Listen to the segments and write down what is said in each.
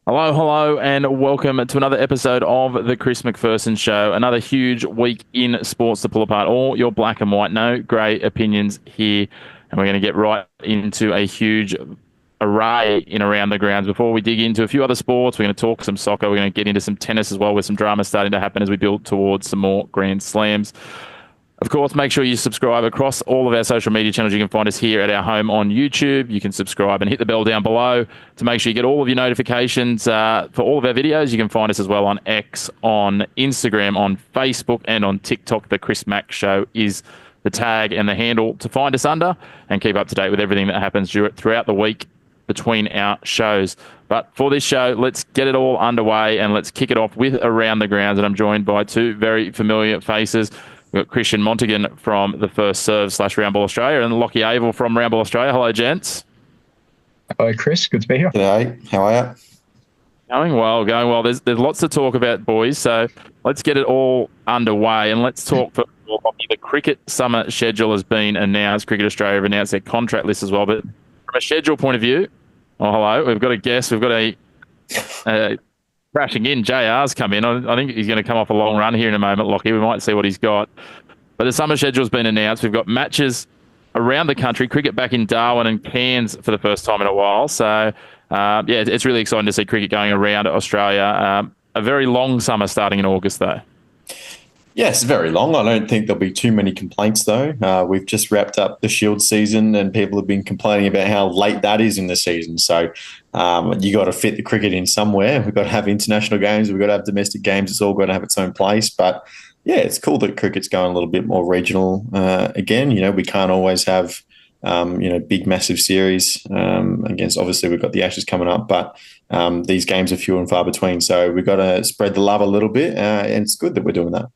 Hello, and welcome to another episode of the Chris Macpherson Show. Another huge week in sports to pull apart all your black and white, no grey opinions here. And we're going to get right into a huge array in around the grounds. Before we dig into a few other sports, we're going to talk some soccer. We're going to get into some tennis as well, with some drama starting to happen as we build towards some more Grand Slams. Of course, make sure you subscribe across all of our social media channels. You can find us here at our home on YouTube. You can subscribe and hit the bell down below to make sure you get all of your notifications for all of our videos. You can find us as well on X, on Instagram, on Facebook, and on TikTok. The Chris Mack Show is the tag and the handle to find us under and keep up to date with everything that happens throughout the week between our shows. But for this show, let's get it all underway and let's kick it off with Around the Grounds. And I'm joined by two very familiar faces. We've got Christian Montegan from the First Serve / Round Ball Australia and Lachie Avil from Round Ball Australia. Hello, gents. Hello, Chris. Good to be here. G'day. How are you? Going well. There's lots to talk about, boys. So let's get it all underway and let's talk for hockey. The cricket summer schedule has been announced. Cricket Australia have announced their contract list as well. But from a schedule point of view, we've got a guest. We've got a crashing in. JR's come in. I think he's going to come off a long run here in a moment, Lachie. We might see what he's got. But the summer schedule's been announced. We've got matches around the country. Cricket back in Darwin and Cairns for the first time in a while. So, it's really exciting to see cricket going around Australia. A very long summer starting in August, though. Yes, very long. I don't think there'll be too many complaints, though. We've just wrapped up the Shield season and people have been complaining about how late that is in the season. So you got to fit the cricket in somewhere. We've got to have international games. We've got to have domestic games. It's all got to have its own place. But, yeah, it's cool that cricket's going a little bit more regional again. We can't always have, big, massive series against, obviously, we've got the Ashes coming up. But these games are few and far between. So we've got to spread the love a little bit. And it's good that we're doing that.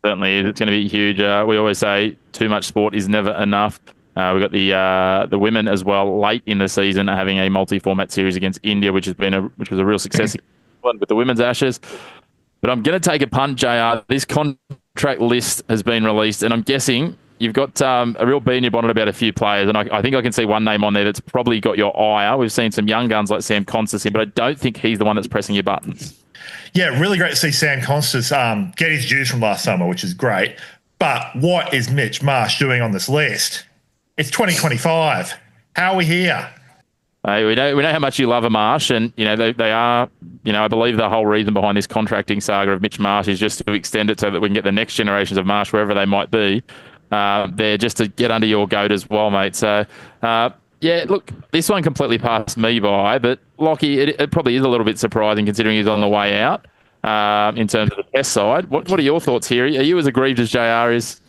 Certainly, it's going to be huge. We always say too much sport is never enough. We've got the women as well late in the season having a multi-format series against India, which was a real success with the women's Ashes. But I'm going to take a punt, JR. This contract list has been released, and I'm guessing you've got a real bee in your bonnet about a few players, and I think I can see one name on there that's probably got your ire. We've seen some young guns like Sam Constance in, but I don't think he's the one that's pressing your buttons. Yeah, really great to see Sam Constance get his dues from last summer, which is great. But what is Mitch Marsh doing on this list? It's 2025. How are we here? We know how much you love a Marsh, and they are. I believe the whole reason behind this contracting saga of Mitch Marsh is just to extend it so that we can get the next generations of Marsh wherever they might be. There just to get under your goat as well, mate. So. Yeah, look, this one completely passed me by, but Lachie, it probably is a little bit surprising considering he's on the way out in terms of the test side. What are your thoughts here? Are you as aggrieved as JR is?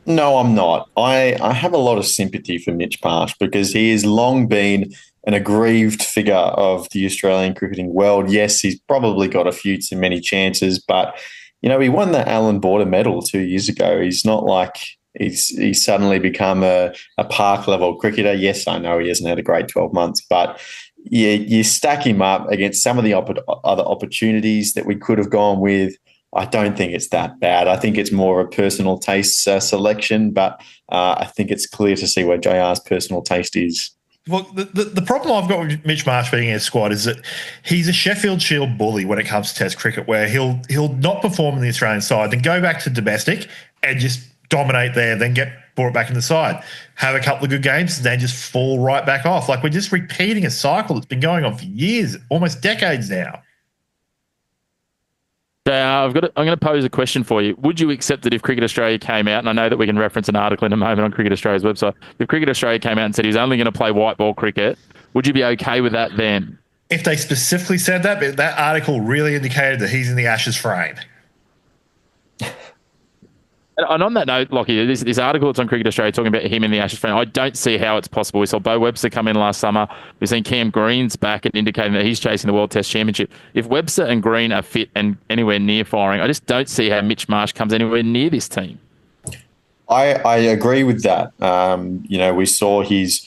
No, I'm not. I have a lot of sympathy for Mitch Marsh because he has long been an aggrieved figure of the Australian cricketing world. Yes, he's probably got a few too many chances, but, he won the Allan Border medal 2 years ago. He's not like... He's suddenly become a park level cricketer. Yes, I know he hasn't had a great 12 months, but you stack him up against some of the other opportunities that we could have gone with. I don't think it's that bad. I think it's more of a personal taste selection, but I think it's clear to see where JR's personal taste is. Well, the problem I've got with Mitch Marsh being in his squad is that he's a Sheffield Shield bully when it comes to Test cricket, where he'll not perform in the Australian side, then go back to domestic and just dominate there, then get brought back in the side, have a couple of good games, then just fall right back off. Like, we're just repeating a cycle that's been going on for years, almost decades now. I'm going to pose a question for you. Would you accept that if Cricket Australia came out, and I know that we can reference an article in a moment on Cricket Australia's website, if Cricket Australia came out and said he's only going to play white ball cricket, would you be okay with that then? If they specifically said that, but that article really indicated that he's in the Ashes frame. And on that note, Lachie, this article that's on Cricket Australia talking about him in the Ashes frame, I don't see how it's possible. We saw Bo Webster come in last summer. We've seen Cam Green's back and indicating that he's chasing the World Test Championship. If Webster and Green are fit and anywhere near firing, I just don't see how Mitch Marsh comes anywhere near this team. I agree with that. We saw his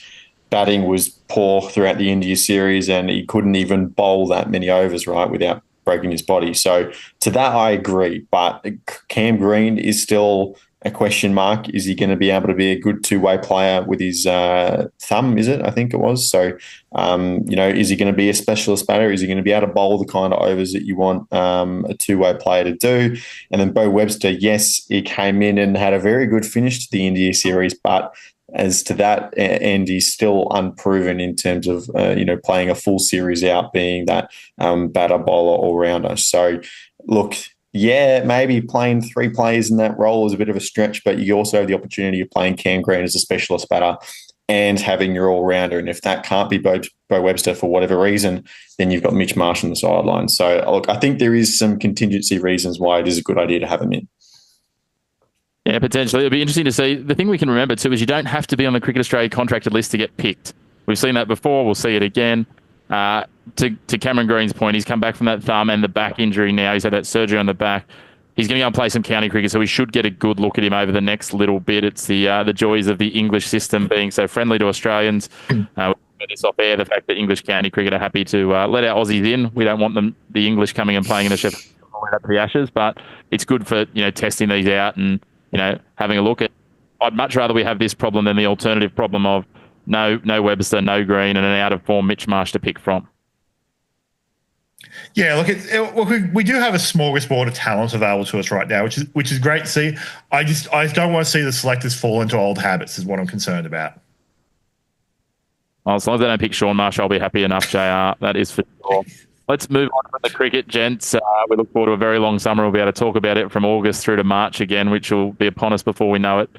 batting was poor throughout the India series and he couldn't even bowl that many overs, right, without breaking his body. So to that, I agree. But Cam Green is still a question mark. Is he going to be able to be a good two-way player with his thumb, is it? I think it was. So, is he going to be a specialist batter? Is he going to be able to bowl the kind of overs that you want a two-way player to do? And then Bo Webster, yes, he came in and had a very good finish to the India series, but as to that end, he's still unproven in terms of, playing a full series out, being that batter, bowler, all-rounder. So, look, yeah, maybe playing three players in that role is a bit of a stretch, but you also have the opportunity of playing Cam Green as a specialist batter and having your all-rounder. And if that can't be Bo Webster for whatever reason, then you've got Mitch Marsh on the sideline. So, look, I think there is some contingency reasons why it is a good idea to have him in. Yeah, potentially. It'll be interesting to see. The thing we can remember, too, is you don't have to be on the Cricket Australia contracted list to get picked. We've seen that before. We'll see it again. To Cameron Green's point, he's come back from that thumb and the back injury now. He's had that surgery on the back. He's going to go and play some county cricket, so we should get a good look at him over the next little bit. It's the joys of the English system being so friendly to Australians. We put this off air, the fact that English county cricket are happy to let our Aussies in. We don't want the English coming and playing in a Sheffield up to the Ashes, but it's good for testing these out and having a look at. I'd much rather we have this problem than the alternative problem of no Webster, no Green, and an out of form Mitch Marsh to pick from. Yeah, look, we do have a smorgasbord of talent available to us right now, which is great to see. I don't want to see the selectors fall into old habits, is what I'm concerned about. Well, as long as they don't pick Sean Marsh, I'll be happy enough, JR. That is for sure. Let's move on from the cricket, gents. We look forward to a very long summer. We'll be able to talk about it from August through to March again, which will be upon us before we know it.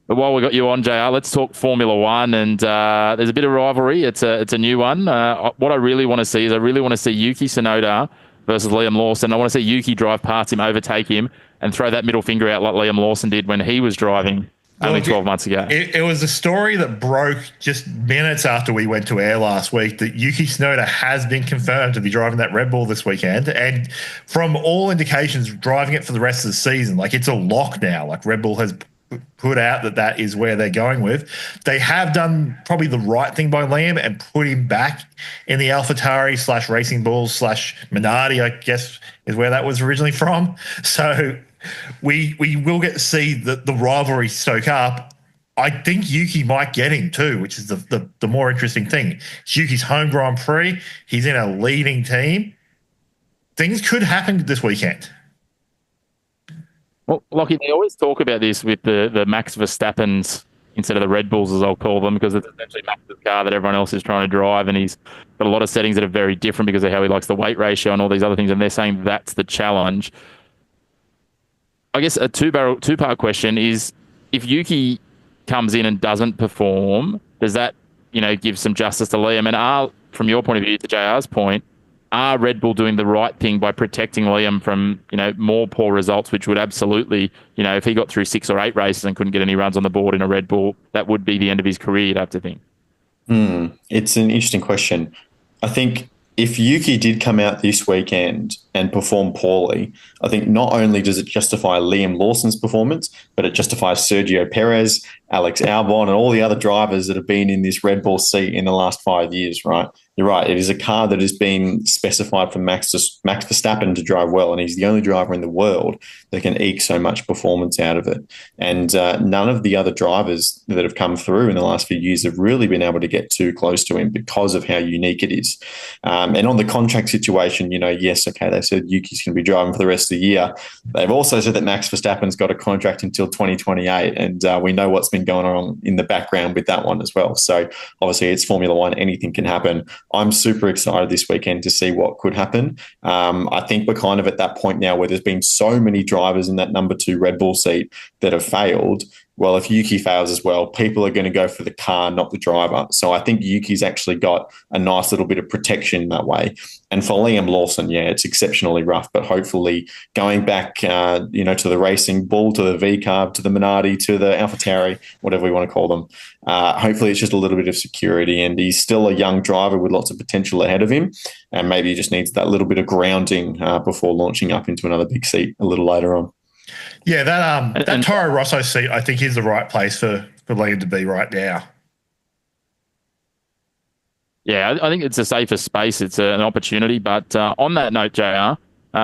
But while we got you on, JR, let's talk Formula One. And there's a bit of rivalry. It's a new one. What I really want to see is Yuki Tsunoda versus Liam Lawson. I want to see Yuki drive past him, overtake him, and throw that middle finger out like Liam Lawson did when he was driving only 12 months ago. It was a story that broke just minutes after we went to air last week that Yuki Tsunoda has been confirmed to be driving that Red Bull this weekend. And from all indications, driving it for the rest of the season. Like, it's a lock now. Like, Red Bull has put out that is where they're going with. They have done probably the right thing by Liam and put him back in the AlphaTauri / Racing Bulls / Minardi, I guess, is where that was originally from. So we will get to see the rivalry stoke up. I think Yuki might get him too, which is the more interesting thing. It's Yuki's home Grand Prix. He's in a leading team. Things could happen this weekend. Well, Lachie, they always talk about this with the Max Verstappens instead of the Red Bulls, as I'll call them, because it's essentially Max's car that everyone else is trying to drive, and he's got a lot of settings that are very different because of how he likes the weight ratio and all these other things, and they're saying that's the challenge. I guess a two-part question is, if Yuki comes in and doesn't perform, does that give some justice to Liam? And from your point of view, to JR's point, are Red Bull doing the right thing by protecting Liam from, more poor results, which would absolutely, if he got through 6 or 8 races and couldn't get any runs on the board in a Red Bull, that would be the end of his career, you'd have to think. It's an interesting question. I think if Yuki did come out this weekend and perform poorly, I think not only does it justify Liam Lawson's performance, but it justifies Sergio Perez, Alex Albon, and all the other drivers that have been in this Red Bull seat in the last 5 years, right? You're right. It is a car that has been specified for Max Verstappen to drive well, and he's the only driver in the world that can eke so much performance out of it. And none of the other drivers that have come through in the last few years have really been able to get too close to him because of how unique it is. And on the contract situation, yes, okay, they said Yuki's going to be driving for the rest of the year. They've also said that Max Verstappen's got a contract until 2028, and we know what's been going on in the background with that one as well. So obviously it's Formula One. Anything can happen. I'm super excited this weekend to see what could happen. I think we're kind of at that point now where there's been so many drivers in that number 2 Red Bull seat that have failed. Well, if Yuki fails as well, people are going to go for the car, not the driver. So I think Yuki's actually got a nice little bit of protection that way. And for Liam Lawson, yeah, it's exceptionally rough, but hopefully going back, to the Racing Bull, to the V-Carb, to the Minardi, to the AlphaTauri, whatever we want to call them, hopefully it's just a little bit of security. And he's still a young driver with lots of potential ahead of him. And maybe he just needs that little bit of grounding before launching up into another big seat a little later on. Yeah, that Toro Rosso seat, I think, is the right place for Liam to be right now. Yeah, I think it's a safer space. It's an opportunity. But on that note, JR,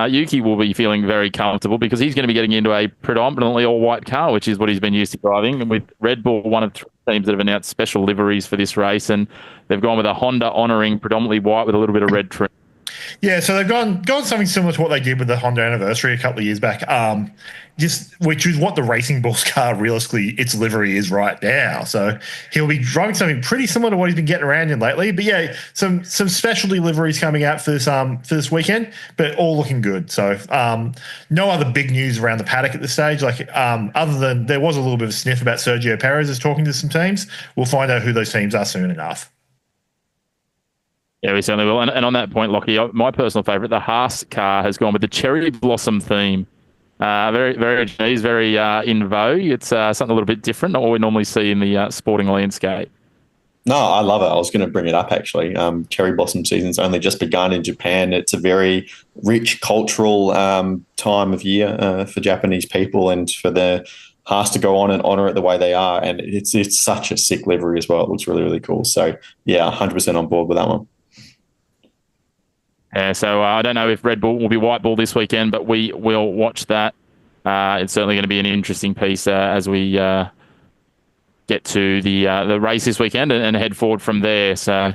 Yuki will be feeling very comfortable because he's going to be getting into a predominantly all-white car, which is what he's been used to driving. And with Red Bull, one of 3 teams that have announced special liveries for this race, and they've gone with a Honda honouring predominantly white with a little bit of red trim. Yeah, so they've gone something similar to what they did with the Honda Anniversary a couple of years back, which is what the Racing Bulls car realistically its livery is right now. So he'll be driving something pretty similar to what he's been getting around in lately. But yeah, some specialty liveries coming out for this weekend, but all looking good. So no other big news around the paddock at this stage. Like other than there was a little bit of a sniff about Sergio Perez is talking to some teams. We'll find out who those teams are soon enough. Yeah, we certainly will. And on that point, Lachie, my personal favourite, the Haas car, has gone with the cherry blossom theme. Very, very Japanese, very in vogue. It's something a little bit different, not what we normally see in the sporting landscape. No, I love it. I was going to bring it up, actually. Cherry blossom season's only just begun in Japan. It's a very rich cultural time of year for Japanese people, and for the Haas to go on and honour it the way they are. And it's such a sick livery as well. It looks really, really cool. So, yeah, 100% on board with that one. Yeah, so I don't know if Red Bull will be white ball this weekend, but we will watch that. It's certainly going to be an interesting piece as we get to the race this weekend and head forward from there. So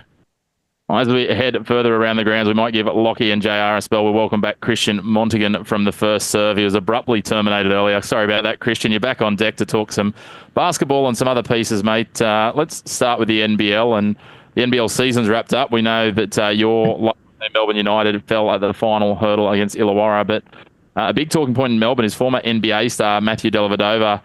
as we head further around the grounds, we might give Lachie and JR a spell. We'll welcome back Christian Montegan from the first serve. He was abruptly terminated earlier. Sorry about that, Christian. You're back on deck to talk some basketball and some other pieces, mate. Let's start with the NBL, and the NBL season's wrapped up. We know that your Melbourne United fell at the final hurdle against Illawarra, but a big talking point in Melbourne is former NBA star Matthew Delevadova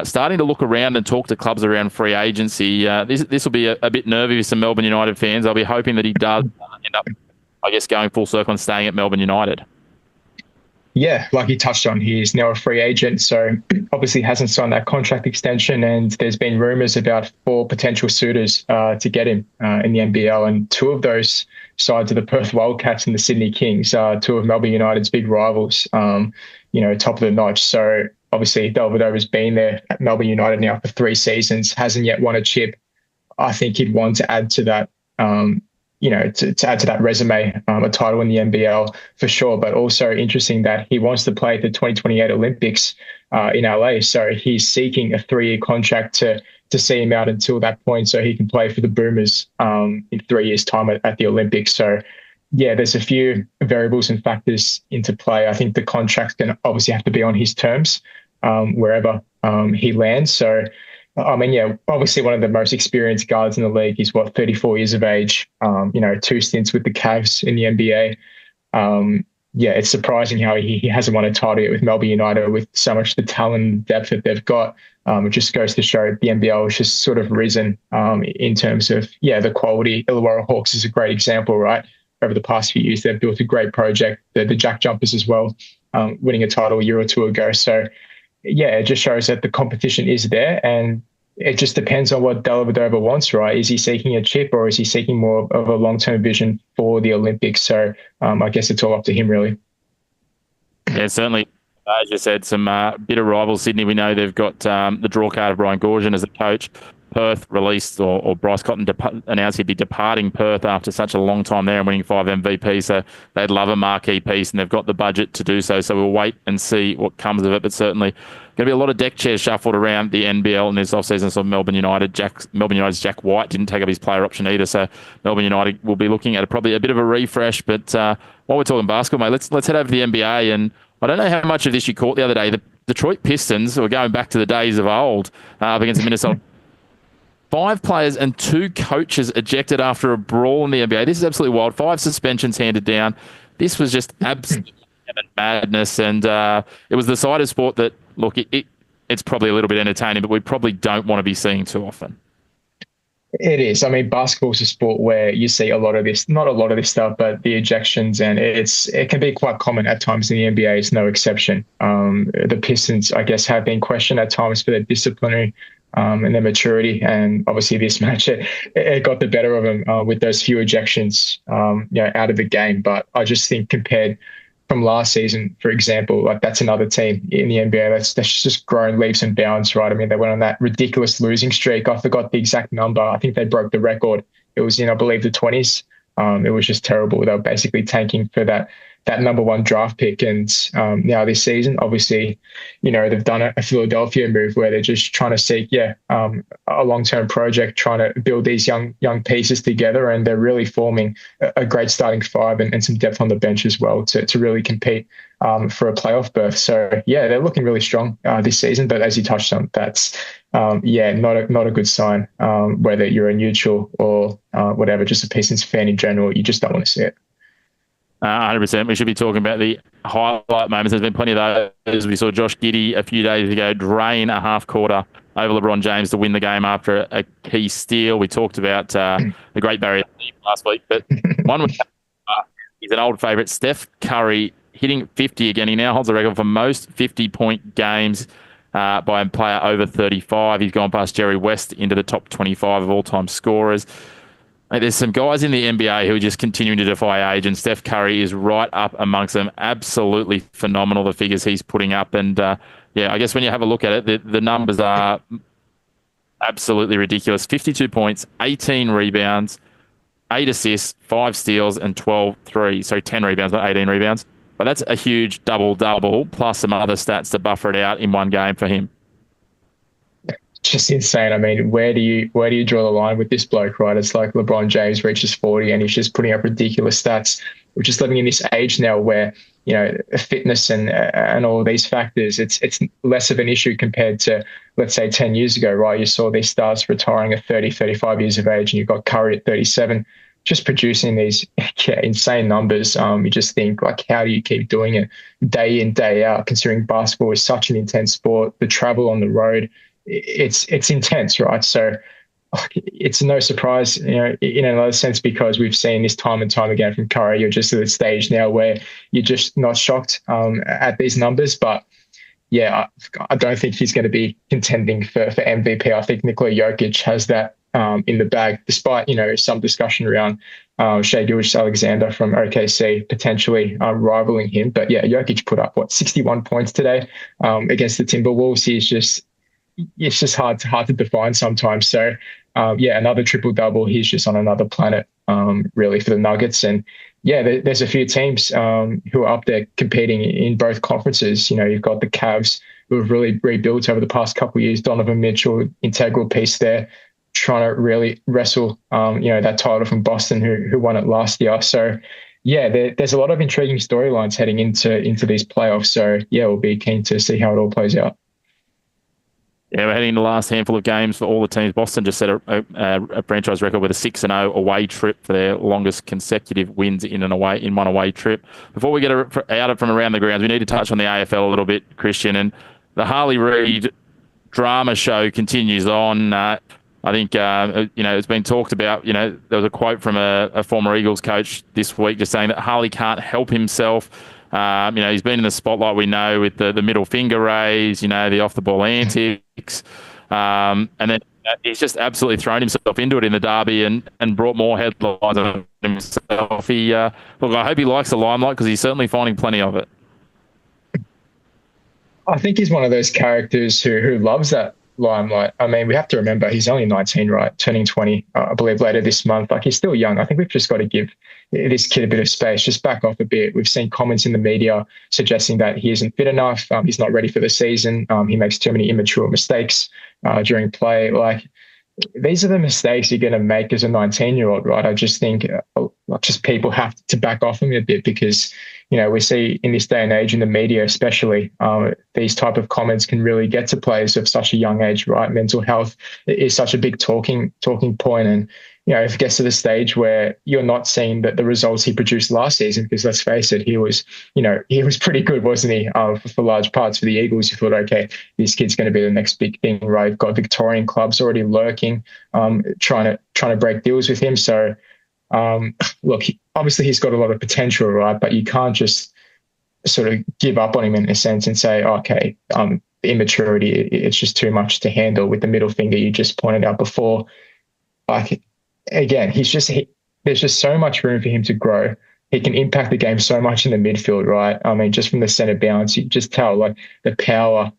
starting to look around and talk to clubs around free agency. This will be a bit nervy with some Melbourne United fans. I'll be hoping that he does end up, I guess, going full circle and staying at Melbourne United. Yeah, like he touched on, he is now a free agent, so obviously hasn't signed that contract extension, and there's been rumours about 4 potential suitors to get him in the NBL, and 2 of those sides are the Perth Wildcats and the Sydney Kings, 2 of Melbourne United's big rivals, top of the notch. So obviously Delvedova's been there at Melbourne United now for 3 seasons, hasn't yet won a chip. I think he'd want to add to that to add to that resume, a title in the NBL for sure, but also interesting that he wants to play at the 2028 Olympics in LA. So he's seeking a 3-year contract to see him out until that point so he can play for the Boomers in 3 years' time at the Olympics. So, yeah, there's a few variables and factors into play. I think the contract's going to obviously have to be on his terms wherever he lands. So, obviously one of the most experienced guards in the league. He's 34 years of age, 2 stints with the Cavs in the NBA. It's surprising how he hasn't won a title yet with Melbourne United with so much the talent and depth that they've got. It just goes to show the NBL has just sort of risen in terms of, the quality. Illawarra Hawks is a great example, right? Over the past few years, they've built a great project. The Jack Jumpers as well, winning a title a year or 2 ago. So, it just shows that the competition is there, and it just depends on what Delevadova wants, right? Is he seeking a chip, or is he seeking more of a long-term vision for the Olympics? So I guess it's all up to him, really. Yeah, certainly. As you said, some bitter rivals. Sydney, we know they've got the draw card of Brian Goorjian as the coach. Perth released, or Bryce Cotton announced he'd be departing Perth after such a long time there and winning 5 MVPs. So they'd love a marquee piece, and they've got the budget to do so. So we'll wait and see what comes of it. But certainly going to be a lot of deck chairs shuffled around the NBL in this offseason. So Melbourne United's Jack White didn't take up his player option either. So Melbourne United will be looking at probably a bit of a refresh. But while we're talking basketball, mate, let's head over to the NBA. And I don't know how much of this you caught the other day. The Detroit Pistons, were going back to the days of old, up against the Minnesota. 5 players and 2 coaches ejected after a brawl in the NBA. This is absolutely wild. 5 suspensions handed down. This was just absolute madness. And it was the side of sport that, look, it's probably a little bit entertaining, but we probably don't want to be seeing too often. It is. I mean, basketball is a sport where you see a lot of this, not a lot of this stuff, but the ejections, and it can be quite common at times in the NBA. It's no exception. The Pistons, I guess, have been questioned at times for their disciplinary and their maturity. And obviously this match, it got the better of them with those few ejections, out of the game. But I just think compared from last season, for example, like that's another team in the NBA that's just grown leaps and bounds, right? I mean, they went on that ridiculous losing streak. I forgot the exact number. I think they broke the record. It was in, I believe, the 20s. It was just terrible. They were basically tanking for that that number one draft pick. And now this season, obviously, they've done a Philadelphia move where they're just trying to seek, a long-term project, trying to build these young pieces together, and they're really forming a great starting five and some depth on the bench as well to really compete for a playoff berth. So they're looking really strong this season. But as you touched on, that's not a good sign. Whether you're a neutral or whatever, just a Pistons fan in general, you just don't want to see it. 100%. We should be talking about the highlight moments. There's been plenty of those. We saw Josh Giddey a few days ago drain a half quarter over LeBron James to win the game after a key steal. We talked about the Great Barrier Reef last week, but one was he's an old favourite, Steph Curry, hitting 50 again. He now holds the record for most 50-point games by a player over 35. He's gone past Jerry West into the top 25 of all-time scorers. There's some guys in the NBA who are just continuing to defy age, and Steph Curry is right up amongst them. Absolutely phenomenal, the figures he's putting up. And, I guess when you have a look at it, the numbers are absolutely ridiculous. 52 points, 18 rebounds, 8 assists, 5 steals, and 12 threes. So 10 rebounds, not 18 rebounds. But that's a huge double-double, plus some other stats to buffer it out in one game for him. Just insane. I mean, where do you draw the line with this bloke, right? It's like LeBron James reaches 40 and he's just putting up ridiculous stats. We're just living in this age now where, fitness and all these factors, it's less of an issue compared to, let's say, 10 years ago, right? You saw these stars retiring at 30, 35 years of age, and you've got Curry at 37, just producing these insane numbers. You just think, like, how do you keep doing it day in, day out, considering basketball is such an intense sport, the travel on the road, it's intense, right? So it's no surprise, in another sense, because we've seen this time and time again from Curry. You're just at the stage now where you're just not shocked at these numbers. But I don't think he's going to be contending for MVP. I think Nikola Jokic has that in the bag, despite some discussion around Shai Gilgeous-Alexander from OKC potentially rivaling him. But Jokic put up 61 points today against the Timberwolves. It's just hard to define sometimes. So, another triple-double. He's just on another planet, really, for the Nuggets. And, there's a few teams who are up there competing in both conferences. You've got the Cavs, who have really rebuilt over the past couple of years. Donovan Mitchell, integral piece there, trying to really wrestle, that title from Boston, who won it last year. So, there's a lot of intriguing storylines heading into these playoffs. So, we'll be keen to see how it all plays out. Yeah, we're heading to the last handful of games for all the teams. Boston just set a franchise record with a 6-0 away trip for their longest consecutive wins in one away trip. Before we get out from around the grounds, we need to touch on the AFL a little bit, Christian. And the Harley Reid drama show continues on. I think, it's been talked about. There was a quote from a former Eagles coach this week just saying that Harley can't help himself. He's been in the spotlight, we know, with the middle finger raise, the off-the-ball antics. And then he's just absolutely thrown himself into it in the derby and brought more headlines on himself. I hope he likes the limelight because he's certainly finding plenty of it. I think he's one of those characters who loves that limelight. I mean, we have to remember he's only 19, right? Turning 20, I believe, later this month. Like, he's still young. I think we've just got to give this kid a bit of space, just back off a bit. We've seen comments in the media suggesting that he isn't fit enough. He's not ready for the season. He makes too many immature mistakes during play. Like, these are the mistakes you're going to make as a 19-year-old, right? I just think just people have to back off him a bit because, we see in this day and age in the media especially, these type of comments can really get to players of such a young age, right? Mental health is such a big talking point. And, if it gets to the stage where you're not seeing the results he produced last season, because let's face it, he was pretty good, wasn't he? For large parts for the Eagles, you thought, okay, this kid's going to be the next big thing, right? You've got Victorian clubs already lurking, trying to break deals with him. So, obviously he's got a lot of potential, right? But you can't just sort of give up on him in a sense and say, okay, the immaturity, it's just too much to handle with the middle finger you just pointed out before. Like, again, there's just so much room for him to grow. He can impact the game so much in the midfield, right? I mean, just from the center bounce, you just tell, like, the power,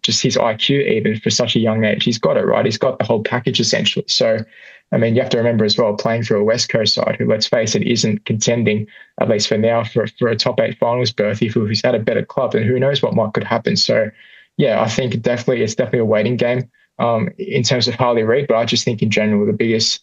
just his IQ even for such a young age. He's got it, right? He's got the whole package essentially. So, I mean, you have to remember as well, playing for a West Coast side who, let's face it, isn't contending, at least for now, for a top 8 finals berth. If he's had a better club, then who knows what could happen. So, yeah, I think it's definitely a waiting game in terms of Harley Reid. But I just think in general, the biggest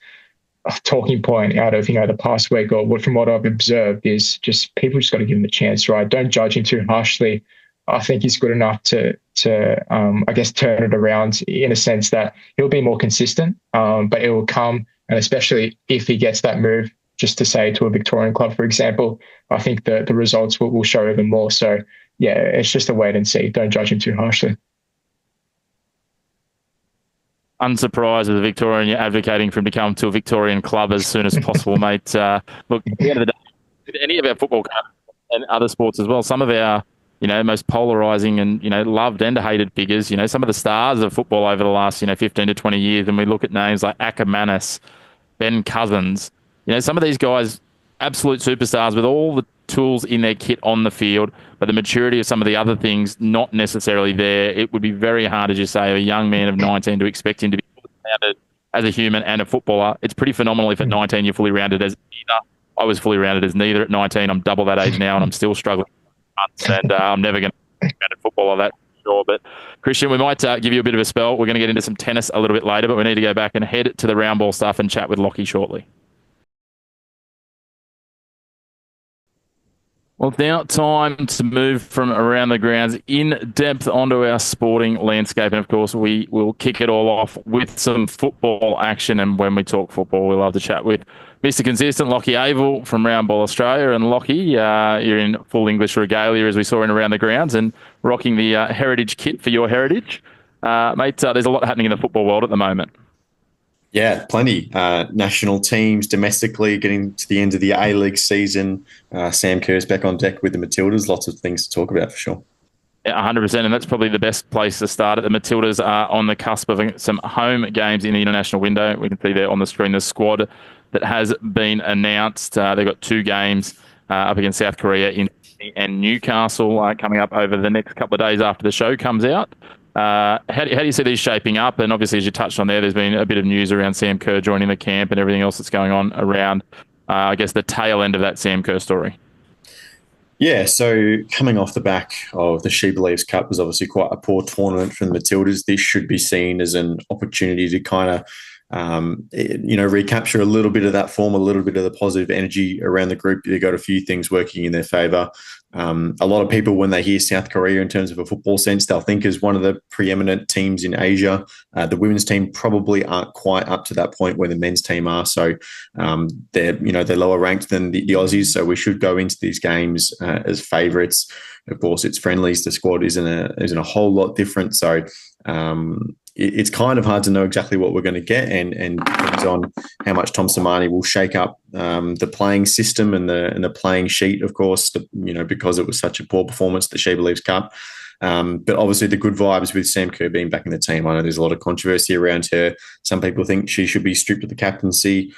talking point out of the past week, or from what I've observed, is just people just got to give him a chance, right? Don't judge him too harshly. I think he's good enough to I guess turn it around in a sense that he'll be more consistent, but it will come, and especially if he gets that move, just to say to a Victorian club, for example, I think the results will show even more. So yeah, it's just a wait and see. Don't judge him too harshly. Unsurprised as a Victorian, you're advocating for him to come to a Victorian club as soon as possible, mate. Look, at the end of the day, with any of our football clubs and other sports as well, some of our most polarising and, loved and hated figures, some of the stars of football over the last, 15 to 20 years, and we look at names like Ackermanis, Ben Cousins, some of these guys, absolute superstars with all the tools in their kit on the field, but the maturity of some of the other things not necessarily there. It would be very hard, as you say, a young man of 19 to expect him to be fully rounded as a human and a footballer. It's pretty phenomenal if at 19 you're fully rounded as either. I was fully rounded as neither at 19. I'm double that age now and I'm still struggling. And I'm never going to be a footballer, that's sure. But Christian, we might give you a bit of a spell. We're going to get into some tennis a little bit later, but we need to go back and head to the round ball stuff and chat with Lachie shortly. Well, it's now time to move from around the grounds in depth onto our sporting landscape. And of course, we will kick it all off with some football action. And when we talk football, we love to chat with Mr. Consistent, Lachie Avil from Round Ball Australia. And Lachie, you're in full English regalia, as we saw in Around the Grounds, and rocking the heritage kit for your heritage. Mate, there's a lot happening in the football world at the moment. Yeah, plenty. National teams domestically getting to the end of the A-League season. Sam Kerr's back on deck with the Matildas. Lots of things to talk about for sure. Yeah, 100%, and that's probably the best place to start. The Matildas are on the cusp of some home games in the international window. We can see there on the screen the squad that has been announced. They've got 2 games up against South Korea and Newcastle coming up over the next couple of days after the show comes out. How do you see these shaping up? And obviously, as you touched on there's been a bit of news around Sam Kerr joining the camp and everything else that's going on around, I guess, the tail end of that Sam Kerr story. Yeah, so coming off the back of the She Believes Cup was obviously quite a poor tournament for the Matildas. This should be seen as an opportunity to kind of recapture a little bit of that form, a little bit of the positive energy around the group. They got a few things working in their favour. A lot of people, when they hear South Korea in terms of a football sense, they'll think as one of the preeminent teams in Asia. The women's team probably aren't quite up to that point where the men's team are. So they're lower ranked than the Aussies. So we should go into these games as favourites. Of course, it's friendlies. The squad isn't a whole lot different. So it's kind of hard to know exactly what we're going to get, and depends on how much Tom Samani will shake up the playing system and the playing sheet, of course, because it was such a poor performance, the She Believes Cup. But obviously the good vibes with Sam Kerr being back in the team. I know there's a lot of controversy around her. Some people think she should be stripped of the captaincy.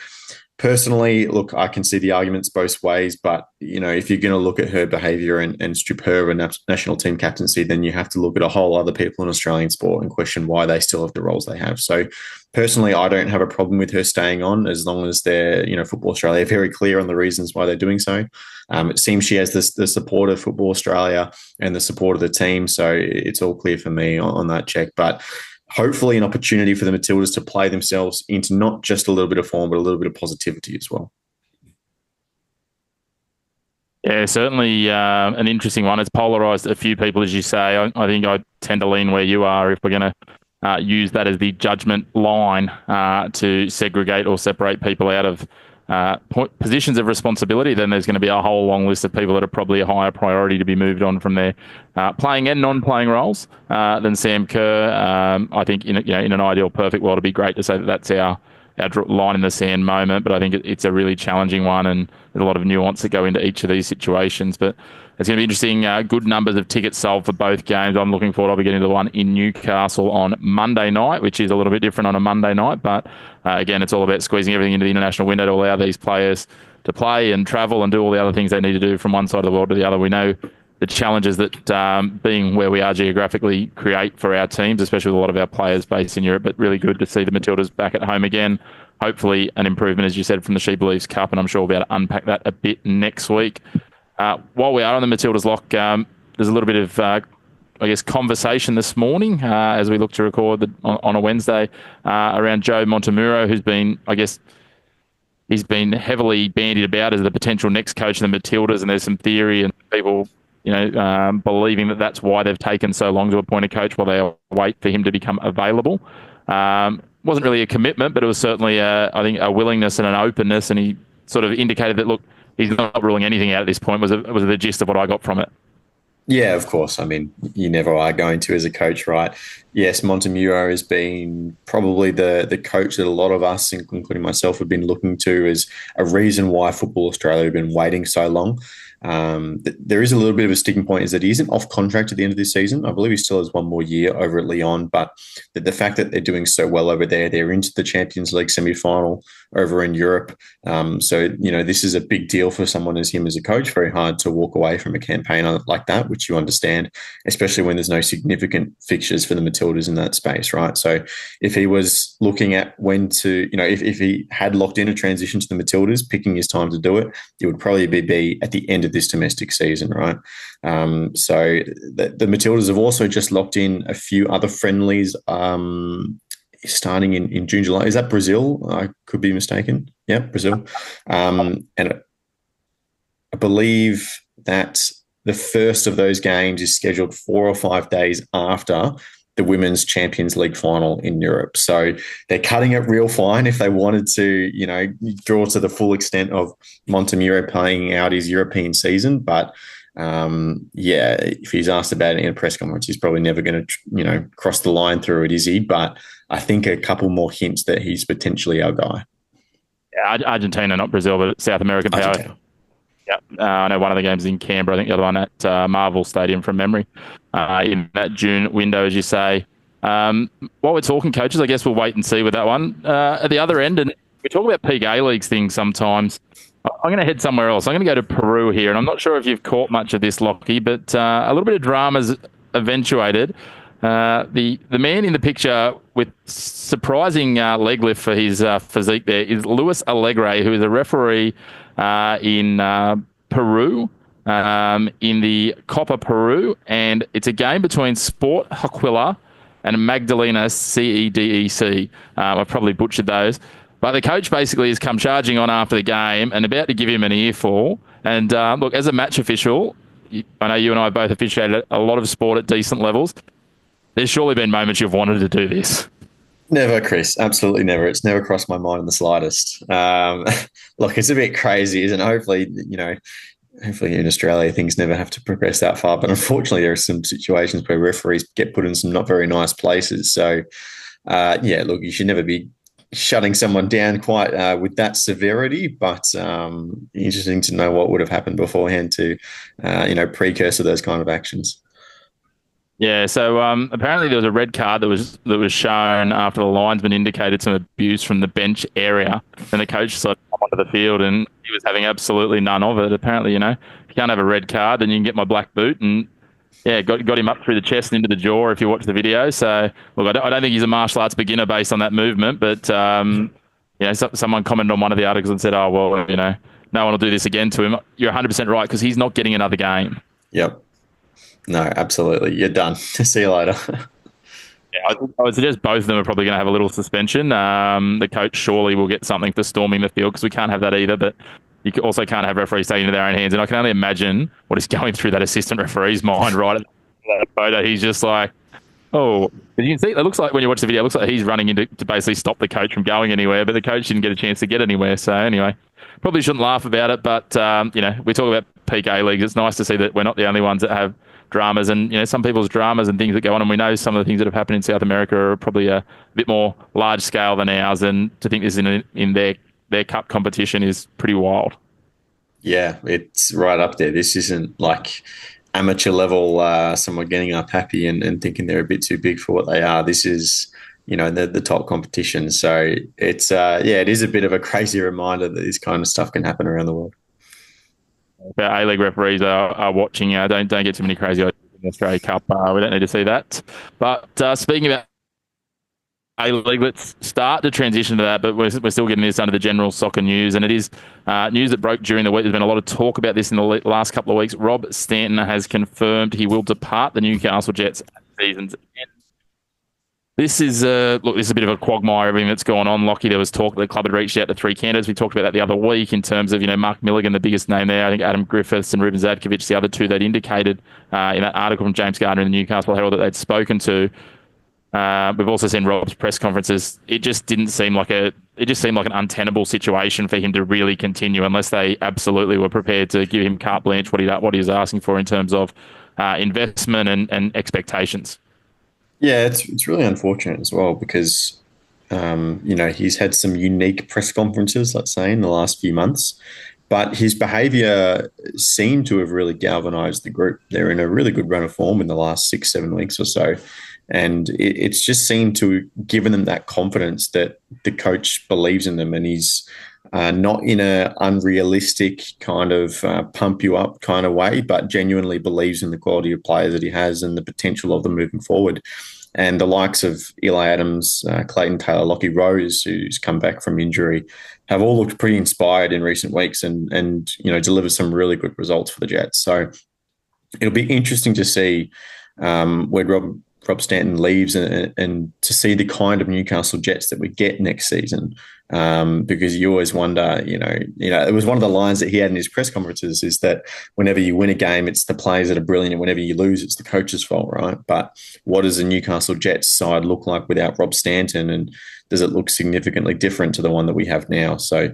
Personally, look, I can see the arguments both ways, but if you're going to look at her behaviour and strip her of a national team captaincy, then you have to look at a whole other people in Australian sport and question why they still have the roles they have. So personally, I don't have a problem with her staying on as long as they're, Football Australia are very clear on the reasons why they're doing so. It seems she has the support of Football Australia and the support of the team, so it's all clear for me on that check. But hopefully an opportunity for the Matildas to play themselves into not just a little bit of form, but a little bit of positivity as well. Yeah, certainly an interesting one. It's polarised a few people, as you say. I think I tend to lean where you are if we're going to use that as the judgment line to segregate or separate people out of positions of responsibility. Then there's going to be a whole long list of people that are probably a higher priority to be moved on from their playing and non-playing roles than Sam Kerr. I think in an ideal, perfect world, it'd be great to say that that's our line in the sand moment, but I think it's a really challenging one, and there's a lot of nuance that go into each of these situations. But it's going to be interesting. Good numbers of tickets sold for both games. I'm looking forward. I'll be getting to the one in Newcastle on Monday night, which is a little bit different on a Monday night. But again, it's all about squeezing everything into the international window to allow these players to play and travel and do all the other things they need to do from one side of the world to the other. We know the challenges that being where we are geographically create for our teams, especially with a lot of our players based in Europe. But really good to see the Matildas back at home again. Hopefully an improvement, as you said, from the She Believes Cup, and I'm sure we'll be able to unpack that a bit next week. While we are on the Matildas lock, there's a little bit of, conversation this morning as we look to record on a Wednesday around Joe Montemurro, who's been, he's been heavily bandied about as the potential next coach of the Matildas, and there's some theory and people, believing that that's why they've taken so long to appoint a coach while they wait for him to become available. Wasn't really a commitment, but it was certainly, a willingness and an openness, and he sort of indicated that, look, he's not ruling anything out at this point, was the gist of what I got from it. Yeah, of course. I mean, you never are going to as a coach, right? Yes, Montemurro has been probably the coach that a lot of us, including myself, have been looking to as a reason why Football Australia have been waiting so long. There is a little bit of a sticking point is that he isn't off contract at the end of this season. I believe he still has one more year over at Lyon, but the fact that they're doing so well over there, they're into the Champions League semi-final over in Europe. So, this is a big deal for someone as him as a coach. Very hard to walk away from a campaign like that, which you understand, especially when there's no significant fixtures for the Matildas in that space, right? So if he was looking at when to, if he had locked in a transition to the Matildas, picking his time to do it, it would probably be at the end of this domestic season, right? So the Matildas have also just locked in a few other friendlies starting in June, July. Is that Brazil? I could be mistaken. Yeah, Brazil. And I believe that the first of those games is scheduled 4 or 5 days after the Women's Champions League final in Europe. So they're cutting it real fine if they wanted to, draw to the full extent of Montemurro playing out his European season. But if he's asked about it in a press conference, he's probably never going to, cross the line through it, is he? But I think a couple more hints that he's potentially our guy. Yeah, Argentina, not Brazil, but South American power. Argentina. Yeah, I know one of the games in Canberra. I think the other one at Marvel Stadium from memory in that June window, as you say. While we're talking coaches, I guess we'll wait and see with that one. At the other end, and we talk about peak A-Leagues things sometimes. I'm going to head somewhere else. I'm going to go to Peru here, and I'm not sure if you've caught much of this, Lachie, but a little bit of drama's eventuated. The man in the picture with surprising leg lift for his physique there is Luis Alegre, who is a referee in Peru, in the Copa Peru, and it's a game between Sport Huaquila and Magdalena CEDEC. I've probably butchered those. But the coach basically has come charging on after the game and about to give him an earful. And look, as a match official, I know you and I both officiated a lot of sport at decent levels. There's surely been moments you've wanted to do this. Never, Chris. Absolutely never. It's never crossed my mind in the slightest. Look, it's a bit crazy, isn't it? Hopefully in Australia things never have to progress that far. But unfortunately, there are some situations where referees get put in some not very nice places. So, look, you should never be shutting someone down quite with that severity, but interesting to know what would have happened beforehand to, precursor those kind of actions. Yeah, so apparently there was a red card that was shown after the linesman indicated some abuse from the bench area, and the coach sort of come onto the field, and he was having absolutely none of it. Apparently, if you can't have a red card, then you can get my black boot, and got him up through the chest and into the jaw if you watch the video. So, look, I don't think he's a martial arts beginner based on that movement, but someone commented on one of the articles and said, "Oh well, no one will do this again to him." You're 100% right, because he's not getting another game. Yep. No, absolutely. You're done. See you later. Yeah, I would suggest both of them are probably going to have a little suspension. The coach surely will get something for storming the field, because we can't have that either. But you also can't have referees taking it into their own hands. And I can only imagine what is going through that assistant referee's mind right at that photo. He's just like, oh, you can see, it looks like when you watch the video, it looks like he's running in to basically stop the coach from going anywhere, but the coach didn't get a chance to get anywhere. So anyway, probably shouldn't laugh about it. But, we talk about peak A-Leagues. It's nice to see that we're not the only ones that have dramas, and some people's dramas and things that go on, and we know some of the things that have happened in South America are probably a bit more large scale than ours, and to think this in their cup competition is pretty wild. Yeah, it's right up there. This isn't like amateur level someone getting up happy and thinking they're a bit too big for what they are. This is the top competition, so it's it is a bit of a crazy reminder that this kind of stuff can happen around the world. Our A-League referees are watching. Don't get too many crazy ideas in the Australia Cup. We don't need to see that. But speaking about A-League, let's start to transition to that, but we're still getting this under the general soccer news, and it is news that broke during the week. There's been a lot of talk about this in the last couple of weeks. Rob Stanton has confirmed he will depart the Newcastle Jets at season's end. This is a bit of a quagmire, everything that's going on. Lachie, there was talk that the club had reached out to three candidates. We talked about that the other week in terms of, Mark Milligan, the biggest name there. I think Adam Griffiths and Ruben Zadkovich, the other two they'd indicated in that article from James Gardner in the Newcastle Herald that they'd spoken to. We've also seen Rob's press conferences. It just seemed like an untenable situation for him to really continue unless they absolutely were prepared to give him carte blanche what he was asking for in terms of investment and expectations. Yeah, it's really unfortunate as well because, he's had some unique press conferences, let's say, in the last few months, but his behaviour seemed to have really galvanised the group. They're in a really good run of form in the last 6-7 weeks or so. And it's just seemed to have given them that confidence that the coach believes in them and he's not in a unrealistic kind of pump you up kind of way, but genuinely believes in the quality of players that he has and the potential of them moving forward. And the likes of Eli Adams, Clayton Taylor, Lachie Rose, who's come back from injury, have all looked pretty inspired in recent weeks and delivered some really good results for the Jets. So it'll be interesting to see where Rob Stanton leaves and to see the kind of Newcastle Jets that we get next season. Because you always wonder, it was one of the lines that he had in his press conferences is that whenever you win a game, it's the players that are brilliant, and whenever you lose, it's the coach's fault, right? But what does the Newcastle Jets side look like without Rob Stanton, and does it look significantly different to the one that we have now? So,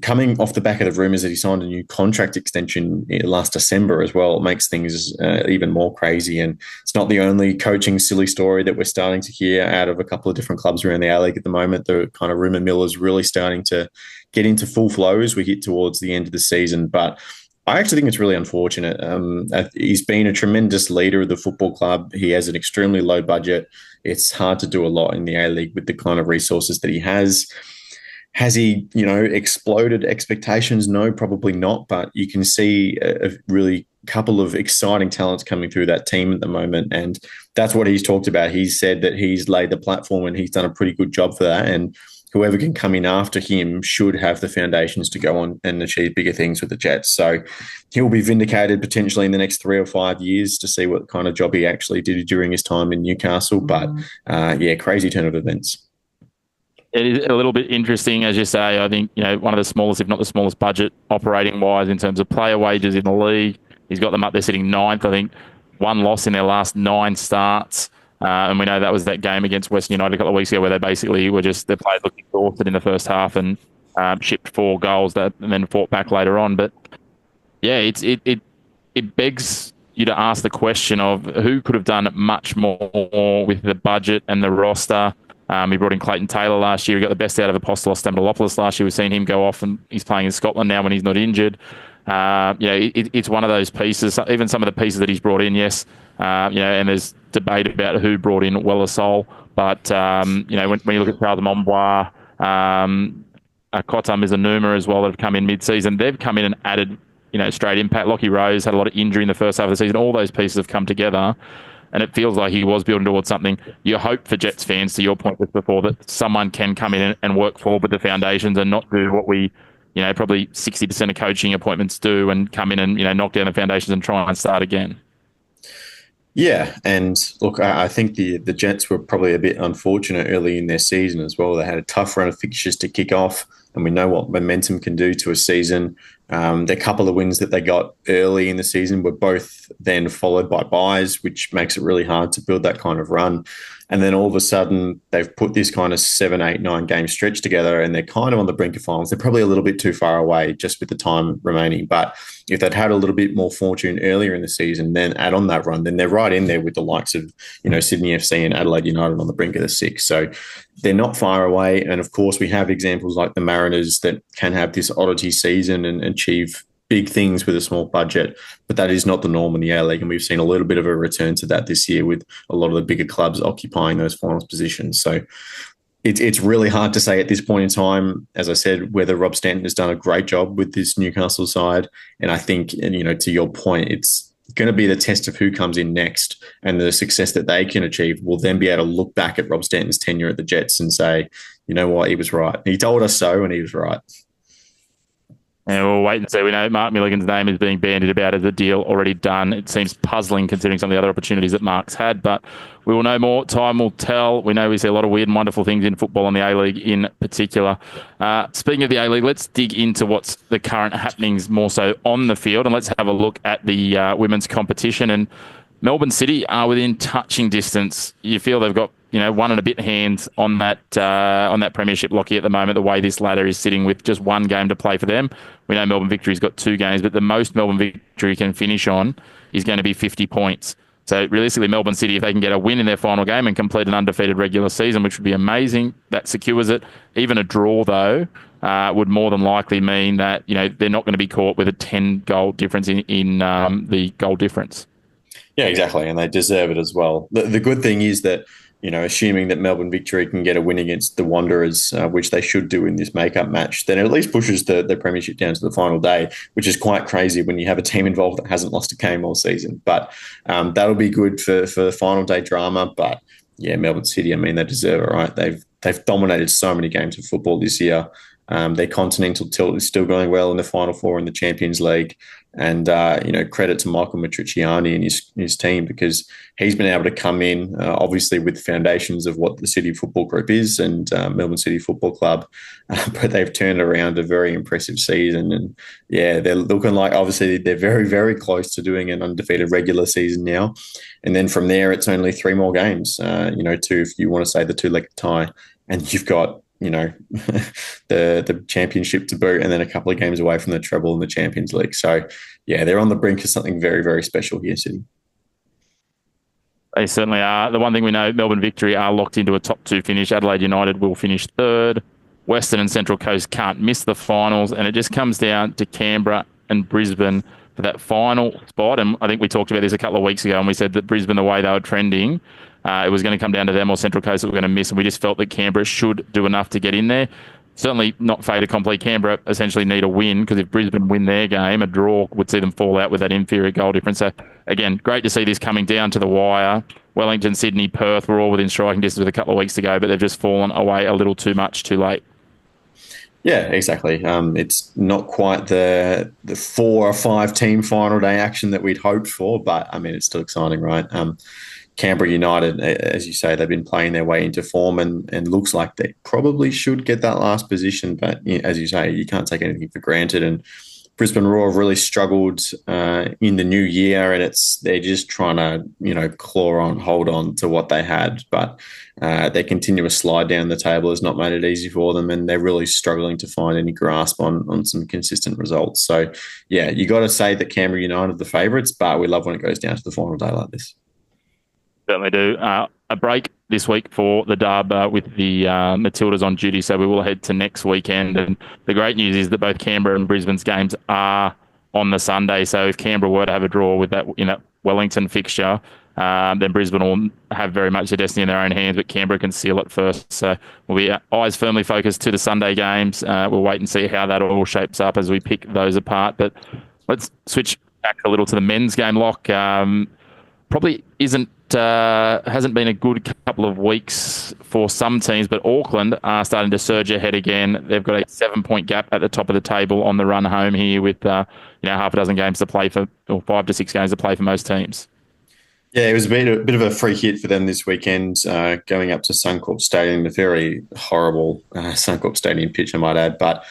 coming off the back of the rumours that he signed a new contract extension last December as well, it makes things even more crazy. And it's not the only coaching silly story that we're starting to hear out of a couple of different clubs around the A-League at the moment. The kind of rumour mill is really starting to get into full flow as we hit towards the end of the season. But I actually think it's really unfortunate. He's been a tremendous leader of the football club. He has an extremely low budget. It's hard to do a lot in the A-League with the kind of resources that he has. Has he, exploded expectations? No, probably not. But you can see a really couple of exciting talents coming through that team at the moment. And that's what he's talked about. He's said that he's laid the platform and he's done a pretty good job for that. And whoever can come in after him should have the foundations to go on and achieve bigger things with the Jets. So he'll be vindicated potentially in the next 3 or 5 years to see what kind of job he actually did during his time in Newcastle. But crazy turn of events. It is a little bit interesting, as you say. I think, one of the smallest, if not the smallest budget operating-wise in terms of player wages in the league. He's got them up there sitting ninth. I think 1 loss in their last 9 starts. And we know that was that game against Western United a couple of weeks ago where they basically were just, their players looked exhausted in the first half and shipped 4 goals and then fought back later on. But, yeah, it begs you to ask the question of who could have done much more with the budget and the roster. He brought in Clayton Taylor last year. He got the best out of Apostolos Stamatelopoulos last year. We've seen him go off and he's playing in Scotland now when he's not injured. It's one of those pieces. Even some of the pieces that he's brought in, yes, and there's debate about who brought in Wellersol. But, when you look at Charles Mombois, Kotam Mizanuma as well that have come in mid-season, they've come in and added, straight impact. Lachie Rose had a lot of injury in the first half of the season. All those pieces have come together. And it feels like he was building towards something. You hope for Jets fans, to your point just before, that someone can come in and work forward with the foundations and not do what we, probably 60% of coaching appointments do and come in and, knock down the foundations and try and start again. Yeah, and look, I think the Jets were probably a bit unfortunate early in their season as well. They had a tough run of fixtures to kick off, and we know what momentum can do to a season. The couple of wins that they got early in the season were both then followed by byes, which makes it really hard to build that kind of run. And then all of a sudden, they've put this kind of 7, 8, 9 game stretch together, and they're kind of on the brink of finals. They're probably a little bit too far away just with the time remaining. But if they'd had a little bit more fortune earlier in the season, then add on that run, then they're right in there with the likes of, Sydney FC and Adelaide United on the brink of the 6. So they're not far away. And of course, we have examples like the Mariners that can have this oddity season and achieve big things with a small budget, but that is not the norm in the A-League, and we've seen a little bit of a return to that this year with a lot of the bigger clubs occupying those finals positions. So it's really hard to say at this point in time, as I said, whether Rob Stanton has done a great job with this Newcastle side. And I think, to your point, it's going to be the test of who comes in next, and the success that they can achieve will then be able to look back at Rob Stanton's tenure at the Jets and say, you know what, he was right. He told us so, and he was right. And we'll wait and see. We know Mark Milligan's name is being bandied about as a deal already done. It seems puzzling considering some of the other opportunities that Mark's had, but we will know more. Time will tell. We know we see a lot of weird and wonderful things in football and the A-League in particular. Speaking of the A-League, let's dig into what's the current happenings more so on the field, and let's have a look at the women's competition. And Melbourne City are within touching distance. You feel they've got one and a bit hands on that Premiership, Lachie, at the moment, the way this ladder is sitting with just one game to play for them. We know Melbourne Victory's got 2 games, but the most Melbourne Victory can finish on is going to be 50 points. So realistically, Melbourne City, if they can get a win in their final game and complete an undefeated regular season, which would be amazing, that secures it. Even a draw, though, would more than likely mean that they're not going to be caught with a 10-goal difference in the goal difference. Yeah, exactly, and they deserve it as well. The good thing is that, assuming that Melbourne Victory can get a win against the Wanderers, which they should do in this make-up match, then it at least pushes the Premiership down to the final day, which is quite crazy when you have a team involved that hasn't lost a game all season. But that'll be good for the final day drama. But yeah, Melbourne City, they deserve it, right? They've dominated so many games of football this year. Their continental tilt is still going well in the Final Four in the Champions League. And, credit to Michael Matriciani and his team, because he's been able to come in, obviously, with the foundations of what the City Football Group is and Melbourne City Football Club. But they've turned around a very impressive season. And, yeah, they're looking like, obviously, they're very, very close to doing an undefeated regular season now. And then from there, it's only 3 more games, 2 if you want to say the 2-leg tie. And you've got the championship to boot, and then a couple of games away from the treble in the Champions League. So, yeah, they're on the brink of something very, very special here, City. They certainly are. The one thing we know, Melbourne Victory are locked into a top 2 finish. Adelaide United will finish 3rd. Western and Central Coast can't miss the finals, and it just comes down to Canberra and Brisbane for that final spot. And I think we talked about this a couple of weeks ago, and we said that Brisbane, the way they were trending, it was going to come down to them or Central Coast that were going to miss, and we just felt that Canberra should do enough to get in there. Certainly not fait accompli. Canberra essentially need a win, because if Brisbane win their game, a draw would see them fall out with that inferior goal difference. So, again, great to see this coming down to the wire. Wellington, Sydney, Perth were all within striking distance with a couple of weeks to go, but they've just fallen away a little too much too late. Yeah, exactly. It's not quite the 4 or 5 team final day action that we'd hoped for, but, it's still exciting, right? Canberra United, as you say, they've been playing their way into form and looks like they probably should get that last position. But as you say, you can't take anything for granted. And Brisbane Roar have really struggled in the new year, and they're just trying to, claw on, hold on to what they had. But their continuous slide down the table has not made it easy for them, and they're really struggling to find any grasp on some consistent results. So, yeah, you got to say that Canberra United are the favourites, but we love when it goes down to the final day like this. Certainly do. A break this week for the dub with the Matildas on duty, so we will head to next weekend. And the great news is that both Canberra and Brisbane's games are on the Sunday. So if Canberra were to have a draw with that Wellington fixture, then Brisbane will have very much their destiny in their own hands, but Canberra can seal it first. So we'll be eyes firmly focused to the Sunday games. We'll wait and see how that all shapes up as we pick those apart. But let's switch back a little to the men's game, Lock. Probably hasn't been a good couple of weeks for some teams, but Auckland are starting to surge ahead again. They've got a 7-point gap at the top of the table on the run home here with half a dozen games to play for, or 5 to 6 games to play for most teams. Yeah, it was a bit of a free hit for them this weekend, going up to Suncorp Stadium, a very horrible Suncorp Stadium pitch, I might add. But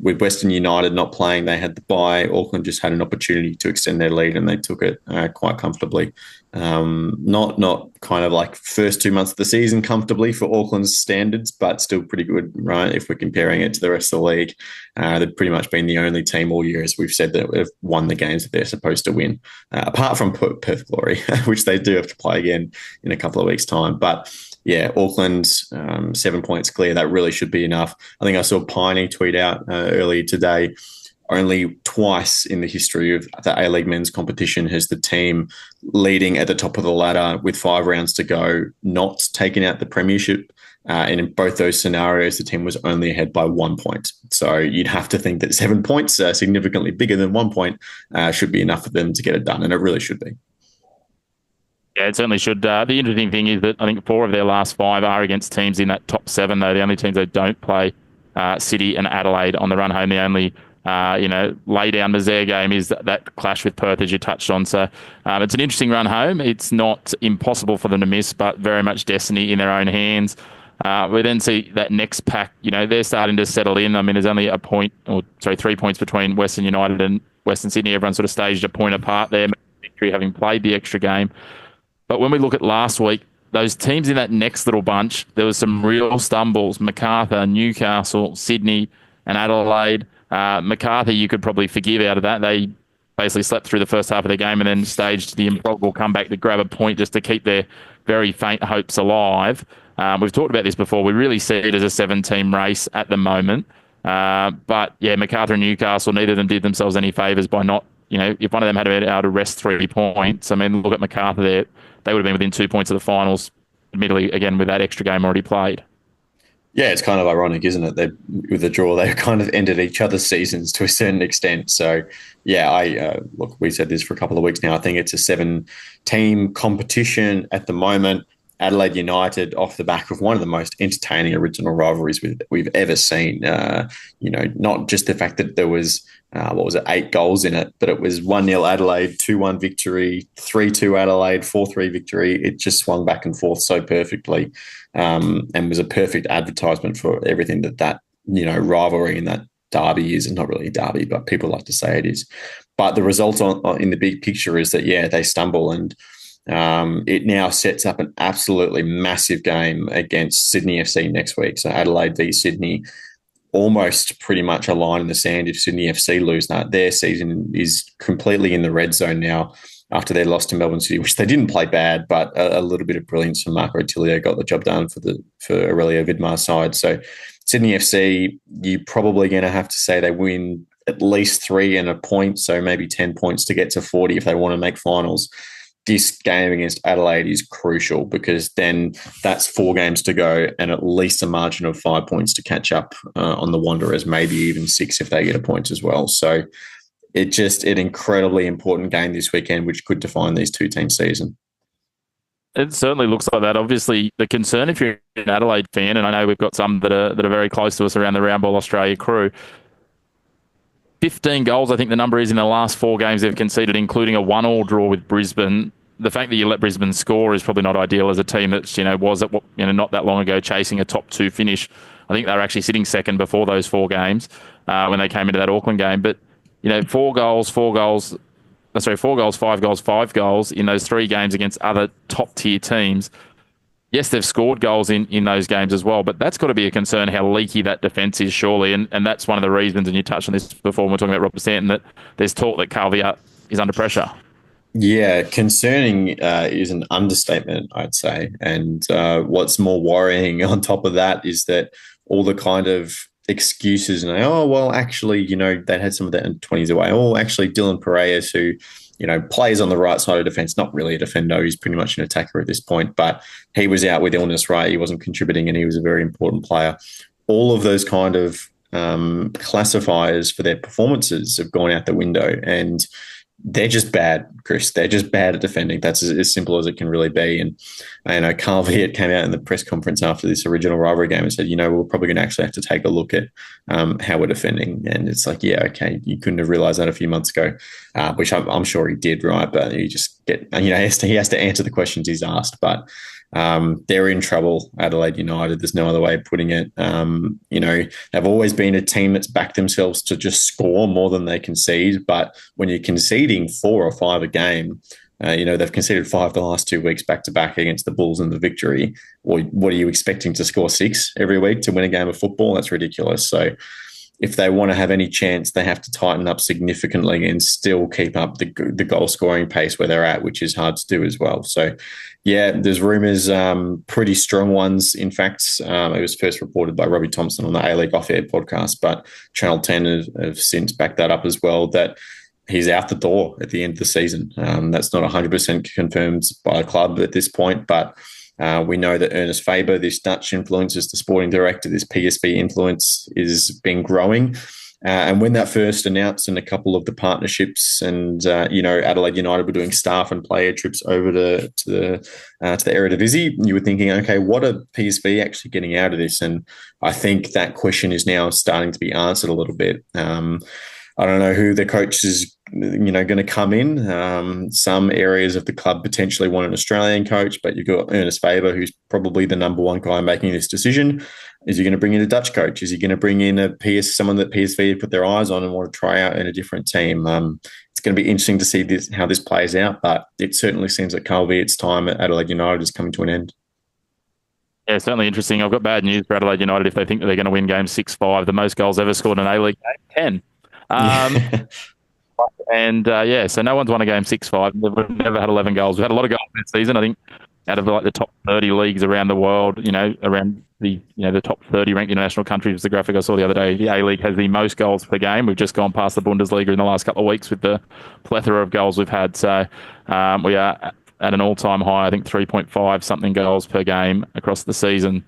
with Western United not playing, they had the bye. Auckland just had an opportunity to extend their lead, and they took it quite comfortably. Not kind of like first 2 months of the season comfortably for Auckland's standards, but still pretty good, right? If we're comparing it to the rest of the league, they've pretty much been the only team all year, as we've said, that have won the games that they're supposed to win, apart from Perth Glory, which they do have to play again in a couple of weeks' time. But yeah, Auckland, 7 points clear. That really should be enough. I think I saw Piney tweet out earlier today, only twice in the history of the A-League men's competition has the team leading at the top of the ladder with 5 rounds to go not taken out the Premiership And in both those scenarios, the team was only ahead by 1 point. So you'd have to think that 7 points, significantly bigger than 1 point, should be enough for them to get it done. And it really should be. Yeah, it certainly should. The interesting thing is that I think 4 of their last 5 are against teams in that top 7, though. The only teams that don't play City and Adelaide on the run home. The only lay down misère game is that clash with Perth, as you touched on. So it's an interesting run home. It's not impossible for them to miss, but very much destiny in their own hands. We then see that next pack, they're starting to settle in. I mean, there's only 3 points between Western United and Western Sydney. Everyone sort of staged a point apart there, victory having played the extra game. But when we look at last week, those teams in that next little bunch, there was some real stumbles. Macarthur, Newcastle, Sydney and Adelaide. Macarthur, you could probably forgive out of that. They basically slept through the first half of the game and then staged the improbable comeback to grab a point just to keep their very faint hopes alive. We've talked about this before. We really see it as a 7-team race at the moment. But yeah, Macarthur and Newcastle, neither of them did themselves any favours by not, if one of them had been able to rest 3 points. I mean, look at Macarthur there. They would have been within 2 points of the finals, admittedly, again, with that extra game already played. Yeah, it's kind of ironic, isn't it? With the draw, they've kind of ended each other's seasons to a certain extent. So, yeah, look, we said this for a couple of weeks now. I think it's a 7-team competition at the moment. Adelaide United, off the back of one of the most entertaining original rivalries we've ever seen. Not just the fact that there was 8 goals in it, but it was 1-0 Adelaide, 2-1 victory, 3-2 Adelaide, 4-3 victory. It just swung back and forth so perfectly, and was a perfect advertisement for everything that rivalry and that derby is. And not really a derby, but people like to say it is. But the result in the big picture is that, they stumble, and it now sets up an absolutely massive game against Sydney FC next week. So Adelaide v Sydney, almost pretty much a line in the sand. If Sydney FC lose that, their season is completely in the red zone now after their loss to Melbourne City, which they didn't play bad, but a little bit of brilliance from Marco Attilio got the job done for Aurelio Vidmar's side. So Sydney FC, you're probably going to have to say they win at least 3 and a point, so maybe 10 points to get to 40 if they want to make finals. This game against Adelaide is crucial, because then that's 4 games to go and at least a margin of 5 points to catch up on the Wanderers, maybe even 6 if they get a point as well. So it's just an incredibly important game this weekend, which could define these 2 teams' season. It certainly looks like that. Obviously, the concern if you're an Adelaide fan, and I know we've got some that are very close to us around the Round Ball Australia crew, 15 goals, I think the number is, in the last 4 games they've conceded, including a 1-1 draw with Brisbane. The fact that you let Brisbane score is probably not ideal as a team that's, was not that long ago chasing a top 2 finish. I think they were actually sitting second before those 4 games when they came into that Auckland game. But, 4 goals, 5 goals, 5 goals in those 3 games against other top tier teams. Yes, they've scored goals in those games as well, but that's got to be a concern how leaky that defence is, surely. And that's one of the reasons, and you touched on this before when we're talking about Robert Stanton, that there's talk that Calviat is under pressure. Yeah, concerning is an understatement, I'd say. And what's more worrying on top of that is that all the kind of excuses and, actually, they had some of their 20s away. Actually, Dylan Pereas, who, plays on the right side of defence, not really a defender. He's pretty much an attacker at this point, but he was out with illness, right? He wasn't contributing and he was a very important player. All of those kind of classifiers for their performances have gone out the window, and they're just bad, Chris. They're just bad at defending. That's as simple as it can really be. And I know Carl Viet came out in the press conference after this original rivalry game and said, we're probably going to actually have to take a look at how we're defending. And it's like, yeah, okay, you couldn't have realised that a few months ago, which I'm sure he did, right? But you just get, he has to answer the questions he's asked. But they're in trouble, Adelaide United. There's no other way of putting it. They've always been a team that's backed themselves to just score more than they concede. But when you're conceding 4 or 5 a game, they've conceded 5 the last 2 weeks back to back against the Bulls in the Victory. Or what are you expecting, to score 6 every week to win a game of football? That's ridiculous. So if they want to have any chance, they have to tighten up significantly and still keep up the goal scoring pace where they're at, which is hard to do as well. So, yeah, there's rumours, pretty strong ones. In fact, it was first reported by Robbie Thompson on the A-League Off-Air podcast, but Channel 10 have since backed that up as well, that he's out the door at the end of the season. That's not 100% confirmed by a club at this point, but We know that Ernest Faber, this Dutch influence as the sporting director, this PSV influence is been growing. And when that first announced in a couple of the partnerships and, Adelaide United were doing staff and player trips over to the Eredivisie, you were thinking, okay, what are PSV actually getting out of this? And I think that question is now starting to be answered a little bit. I don't know who the coach is, going to come in. Some areas of the club potentially want an Australian coach, but you've got Ernest Faber, who's probably the number one guy making this decision. Is he going to bring in a Dutch coach? Is he going to bring in someone that PSV put their eyes on and want to try out in a different team? It's going to be interesting to see how this plays out, but it certainly seems like Calvert's time at Adelaide United is coming to an end. Yeah, certainly interesting. I've got bad news for Adelaide United if they think that they're going to win game 6-5. The most goals ever scored in an A-League game, 10. So no one's won a game 6-5. We've never had 11 goals. We've had a lot of goals this season. I think out of the top 30 leagues around the world, around the top 30 ranked international countries was the graphic I saw the other day. The A-League has the most goals per game. We've just gone past the Bundesliga in the last couple of weeks with the plethora of goals we've had. So we are at an all-time high, I think 3.5 something goals per game across the season.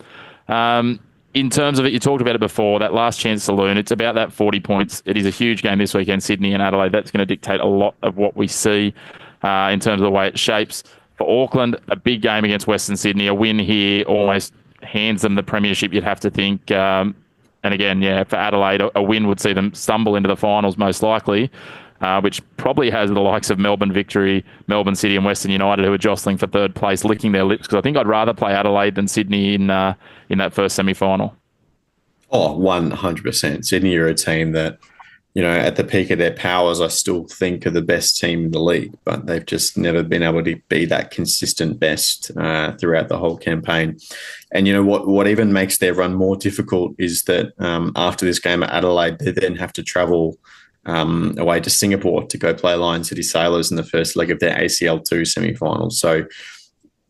In terms of it, you talked about it before, that last Chance Saloon, it's about that 40 points. It is a huge game this weekend, Sydney and Adelaide. That's going to dictate a lot of what we see in terms of the way it shapes. For Auckland, a big game against Western Sydney. A win here almost hands them the premiership, you'd have to think. And again, for Adelaide, a win would see them stumble into the finals most likely, which probably has the likes of Melbourne Victory, Melbourne City and Western United, who are jostling for third place, licking their lips, because I think I'd rather play Adelaide than Sydney in that first semi-final. Oh, 100%. Sydney are a team that, at the peak of their powers, I still think are the best team in the league, but they've just never been able to be that consistent best throughout the whole campaign. And what even makes their run more difficult is that after this game at Adelaide, they then have to travel away to Singapore to go play Lion City Sailors in the first leg of their ACL2 semi-finals. So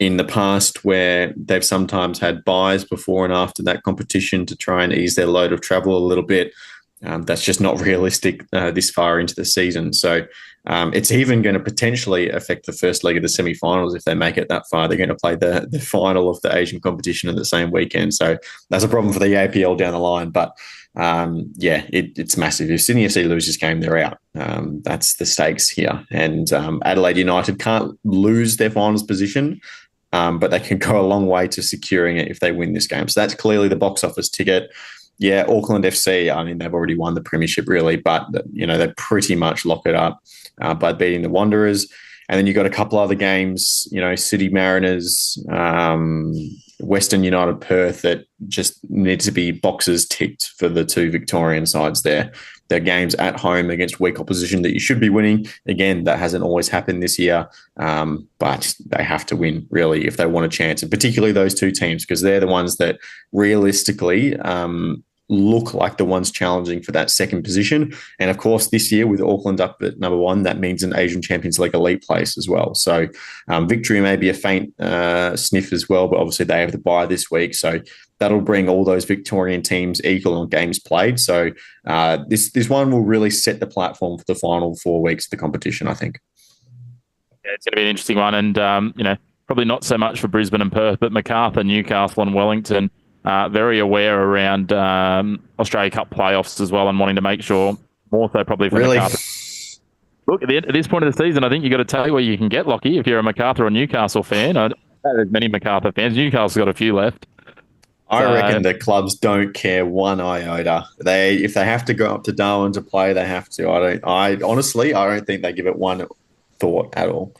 in the past, where they've sometimes had buys before and after that competition to try and ease their load of travel a little bit, that's just not realistic this far into the season. So it's even going to potentially affect the first leg of the semi-finals if they make it that far. They're going to play the final of the Asian competition at the same weekend. So that's a problem for the APL down the line. But it's massive. If Sydney FC lose this game, they're out. That's the stakes here. And Adelaide United can't lose their finals position, but they can go a long way to securing it if they win this game. So that's clearly the box office ticket. Yeah, Auckland FC, I mean, they've already won the premiership really, but, they pretty much lock it up by beating the Wanderers. And then you've got a couple other games, City Mariners, Western United Perth, that just need to be boxes ticked for the two Victorian sides there. They're games at home against weak opposition that you should be winning. Again, that hasn't always happened this year, but they have to win, really, if they want a chance, and particularly those two teams, because they're the ones that realistically look like the ones challenging for that second position. And of course, this year with Auckland up at number one, that means an Asian Champions League elite place as well. So victory may be a faint sniff as well, but obviously they have the bye this week. So that'll bring all those Victorian teams equal on games played. So this one will really set the platform for the final 4 weeks of the competition, I think. Yeah, it's going to be an interesting one. And, probably not so much for Brisbane and Perth, but Macarthur, Newcastle and Wellington, very aware around Australia Cup playoffs as well, and wanting to make sure, more so probably for Macarthur. Look, at this point of the season, I think you've got to tell you where you can get, Lachie, if you're a Macarthur or Newcastle fan. I don't know there's many Macarthur fans. Newcastle's got a few left. I reckon the clubs don't care one iota. If they have to go up to Darwin to play, they have to. I honestly don't think they give it one thought at all.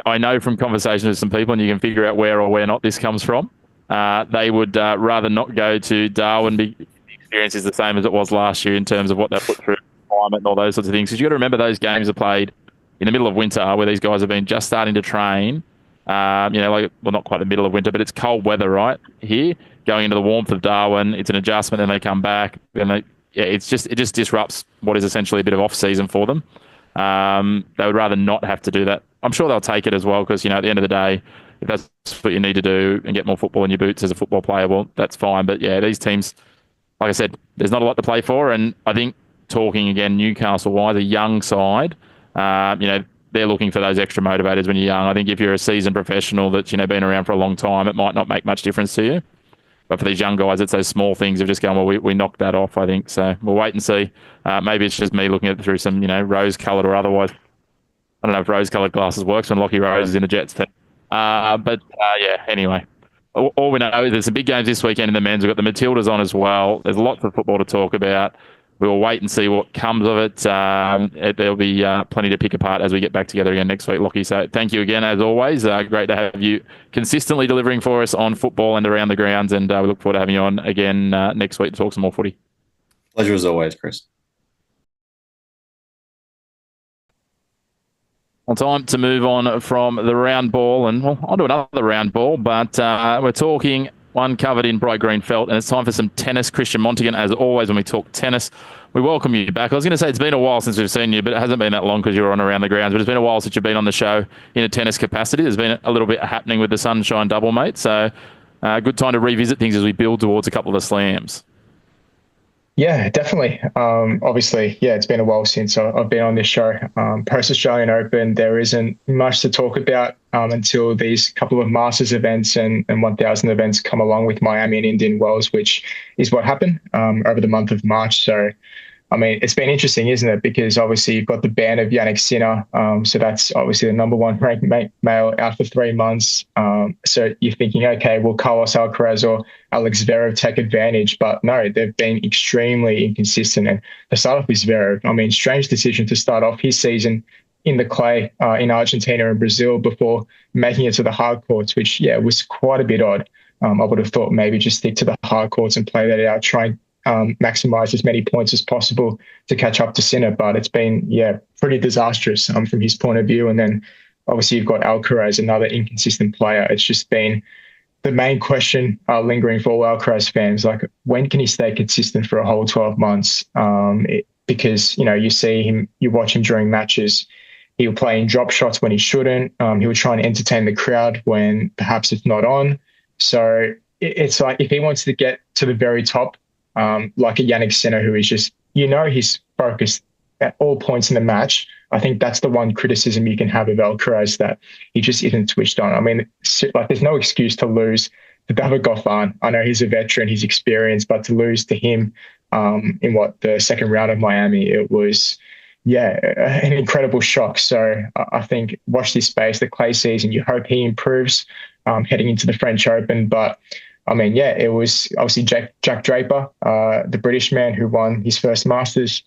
I know from conversations with some people, and you can figure out where or where not this comes from. They would rather not go to Darwin. The experience is the same as it was last year in terms of what they put through, climate and all those sorts of things. Because you've got to remember those games are played in the middle of winter, where these guys have been just starting to train. Not quite the middle of winter, but it's cold weather right here. Going into the warmth of Darwin, it's an adjustment. Then they come back, and it just disrupts what is essentially a bit of off season for them. They would rather not have to do that. I'm sure they'll take it as well, because at the end of the day, if that's what you need to do and get more football in your boots as a football player, well, that's fine. But yeah, these teams, like I said, there's not a lot to play for. And I think talking again, Newcastle-wise, a young side, they're looking for those extra motivators when you're young. I think if you're a seasoned professional that's, been around for a long time, it might not make much difference to you. But for these young guys, it's those small things of just going, well, we knocked that off, I think. So we'll wait and see. Maybe it's just me looking at it through some, rose-coloured or otherwise. I don't know if rose-coloured glasses works when Lachie Rose is in the Jets team. Anyway. All we know is there's some big games this weekend in the men's. We've got the Matildas on as well. There's lots of football to talk about. We'll wait and see what comes of it. There'll be plenty to pick apart as we get back together again next week, Lachie. So thank you again, as always. Great to have you consistently delivering for us on football and around the grounds. And we look forward to having you on again next week to talk some more footy. Pleasure as always, Chris. Well, time to move on from the round ball and onto another round ball. But we're talking one covered in bright green felt, and it's time for some tennis. Christian Montegan, as always, when we talk tennis, we welcome you back. I was going to say it's been a while since we've seen you, but it hasn't been that long because you were on around the grounds. But it's been a while since you've been on the show in a tennis capacity. There's been a little bit happening with the Sunshine Double, mate. So good time to revisit things as we build towards a couple of the slams. Yeah, definitely. Obviously, it's been a while since I've been on this show. Post-Australian Open, there isn't much to talk about until these couple of Masters events and 1,000 events come along with Miami and Indian Wells, which is what happened over the month of March. So, I mean, it's been interesting, isn't it? Because obviously you've got the ban of Jannik Sinner. So that's obviously the number one ranked male out for 3 months. So you're thinking, okay, will Carlos Alcaraz or Alex Zverev take advantage? But no, they've been extremely inconsistent. And to start off with Zverev, I mean, strange decision to start off his season in the clay in Argentina and Brazil before making it to the hard courts, which, was quite a bit odd. I would have thought maybe just stick to the hard courts and play that out, try and maximize as many points as possible to catch up to Sinner. But it's been, pretty disastrous from his point of view. And then obviously you've got Alcaraz, another inconsistent player. It's just been the main question lingering for all Alcaraz fans, like when can he stay consistent for a whole 12 months? Because, you see him, you watch him during matches, he'll play in drop shots when he shouldn't. He'll try and entertain the crowd when perhaps it's not on. So it's like if he wants to get to the very top, like a Jannik Sinner, who is just, he's focused at all points in the match. I think that's the one criticism you can have of Alcaraz, that he just isn't switched on. I mean, like there's no excuse to lose to David Goffin. I know he's a veteran, he's experienced, but to lose to him in the second round of Miami, it was, an incredible shock. So I think watch this space, the clay season, you hope he improves heading into the French Open. But I mean, it was obviously Jack Draper, the British man who won his first Masters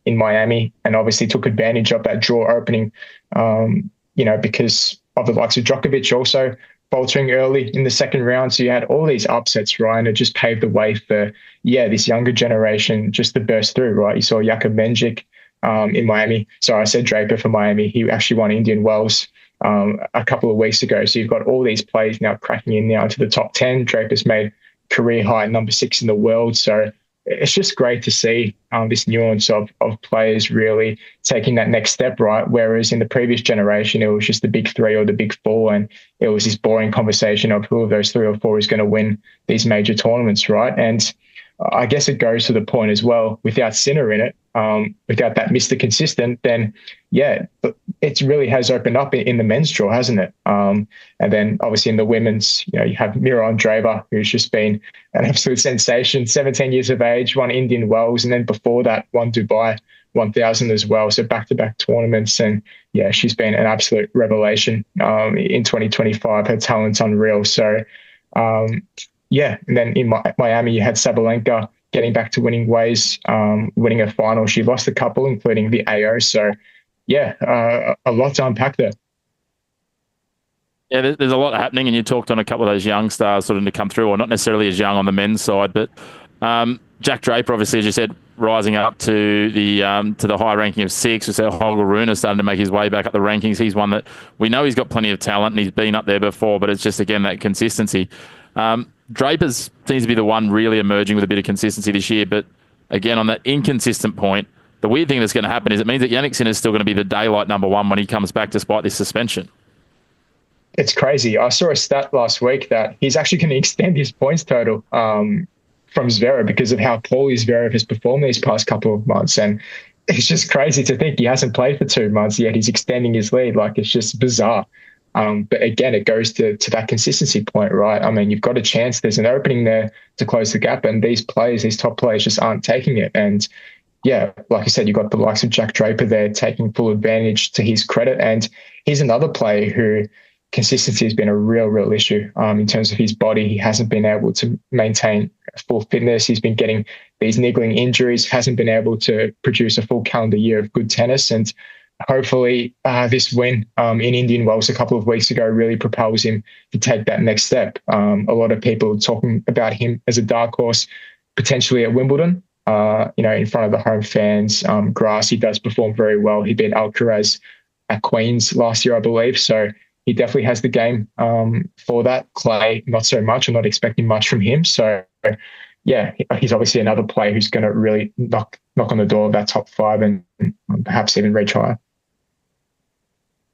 in Miami, and obviously took advantage of that draw opening, because of the likes of Djokovic also faltering early in the second round. So you had all these upsets, right? And it just paved the way for, this younger generation just to burst through, right? You saw Jakub Menjic in Miami. So I said Draper for Miami. He actually won Indian Wells a couple of weeks ago. So you've got all these players now cracking in now into the top 10. Draper's made career high number 6 in the world. So it's just great to see this nuance of players really taking that next step, right? Whereas in the previous generation, it was just the big 3 or the big 4, and it was this boring conversation of who of those 3 or 4 is going to win these major tournaments, right? And I guess it goes to the point as well, without Sinner in it, without that Mr. Consistent, then it really has opened up in the men's draw, hasn't it? And then obviously in the women's, you have Mira Andreeva, who's just been an absolute sensation, 17 years of age, won Indian Wells, and then before that won Dubai 1000 as well. So back-to-back tournaments, and she's been an absolute revelation in 2025. Her talent's unreal. So and then in Miami, you had Sabalenka getting back to winning ways, winning a final. She lost a couple, including the AO. So, a lot to unpack there. Yeah, there's a lot happening, and you talked on a couple of those young stars sort of to come through, or not necessarily as young on the men's side, but Jack Draper, obviously, as you said, rising up to the high ranking of 6. We said Holger Rune is starting to make his way back up the rankings. He's one that we know he's got plenty of talent, and he's been up there before, but it's just, again, that consistency. Draper's seems to be the one really emerging with a bit of consistency this year. But again, on that inconsistent point, the weird thing that's going to happen is it means that Jannik Sinner is still going to be the daylight number 1 when he comes back despite this suspension. It's crazy. I saw a stat last week that he's actually going to extend his points total from Zverev because of how poorly Zverev has performed these past couple of months. And it's just crazy to think he hasn't played for 2 months yet he's extending his lead. Like, it's just bizarre. But again, it goes to that consistency point, right? I mean, you've got a chance. There's an opening there to close the gap, and these top players just aren't taking it. And yeah, like I said, you've got the likes of Jack Draper there taking full advantage to his credit. And he's another player who consistency has been a real issue in terms of his body. He hasn't been able to maintain full fitness. He's been getting these niggling injuries, hasn't been able to produce a full calendar year of good tennis. And hopefully this win in Indian Wells a couple of weeks ago really propels him to take that next step. A lot of people talking about him as a dark horse, potentially at Wimbledon, in front of the home fans. Grass, he does perform very well. He beat Alcaraz at Queen's last year, I believe. So he definitely has the game for that. Clay, not so much. I'm not expecting much from him. So yeah, he's obviously another player who's going to really knock on the door of that top 5 and perhaps even reach higher.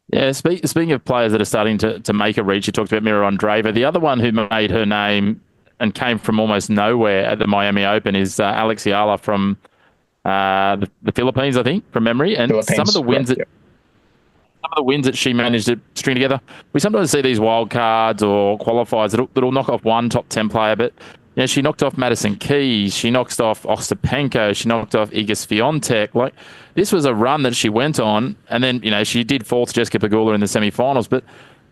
Yeah, speaking of players that are starting to make a reach, you talked about Mira Andreeva. The other one who made her name and came from almost nowhere at the Miami Open is Alex Ayala from the Philippines, I think, from memory. And some of the wins that she managed to string together, we sometimes see these wild cards or qualifiers that'll knock off one top 10 player, but she knocked off Madison Keys, she knocked off Ostapenko, she knocked off Iga Swiatek. Like, this was a run that she went on, and then she did fall to Jessica Pegula in the semi-finals. But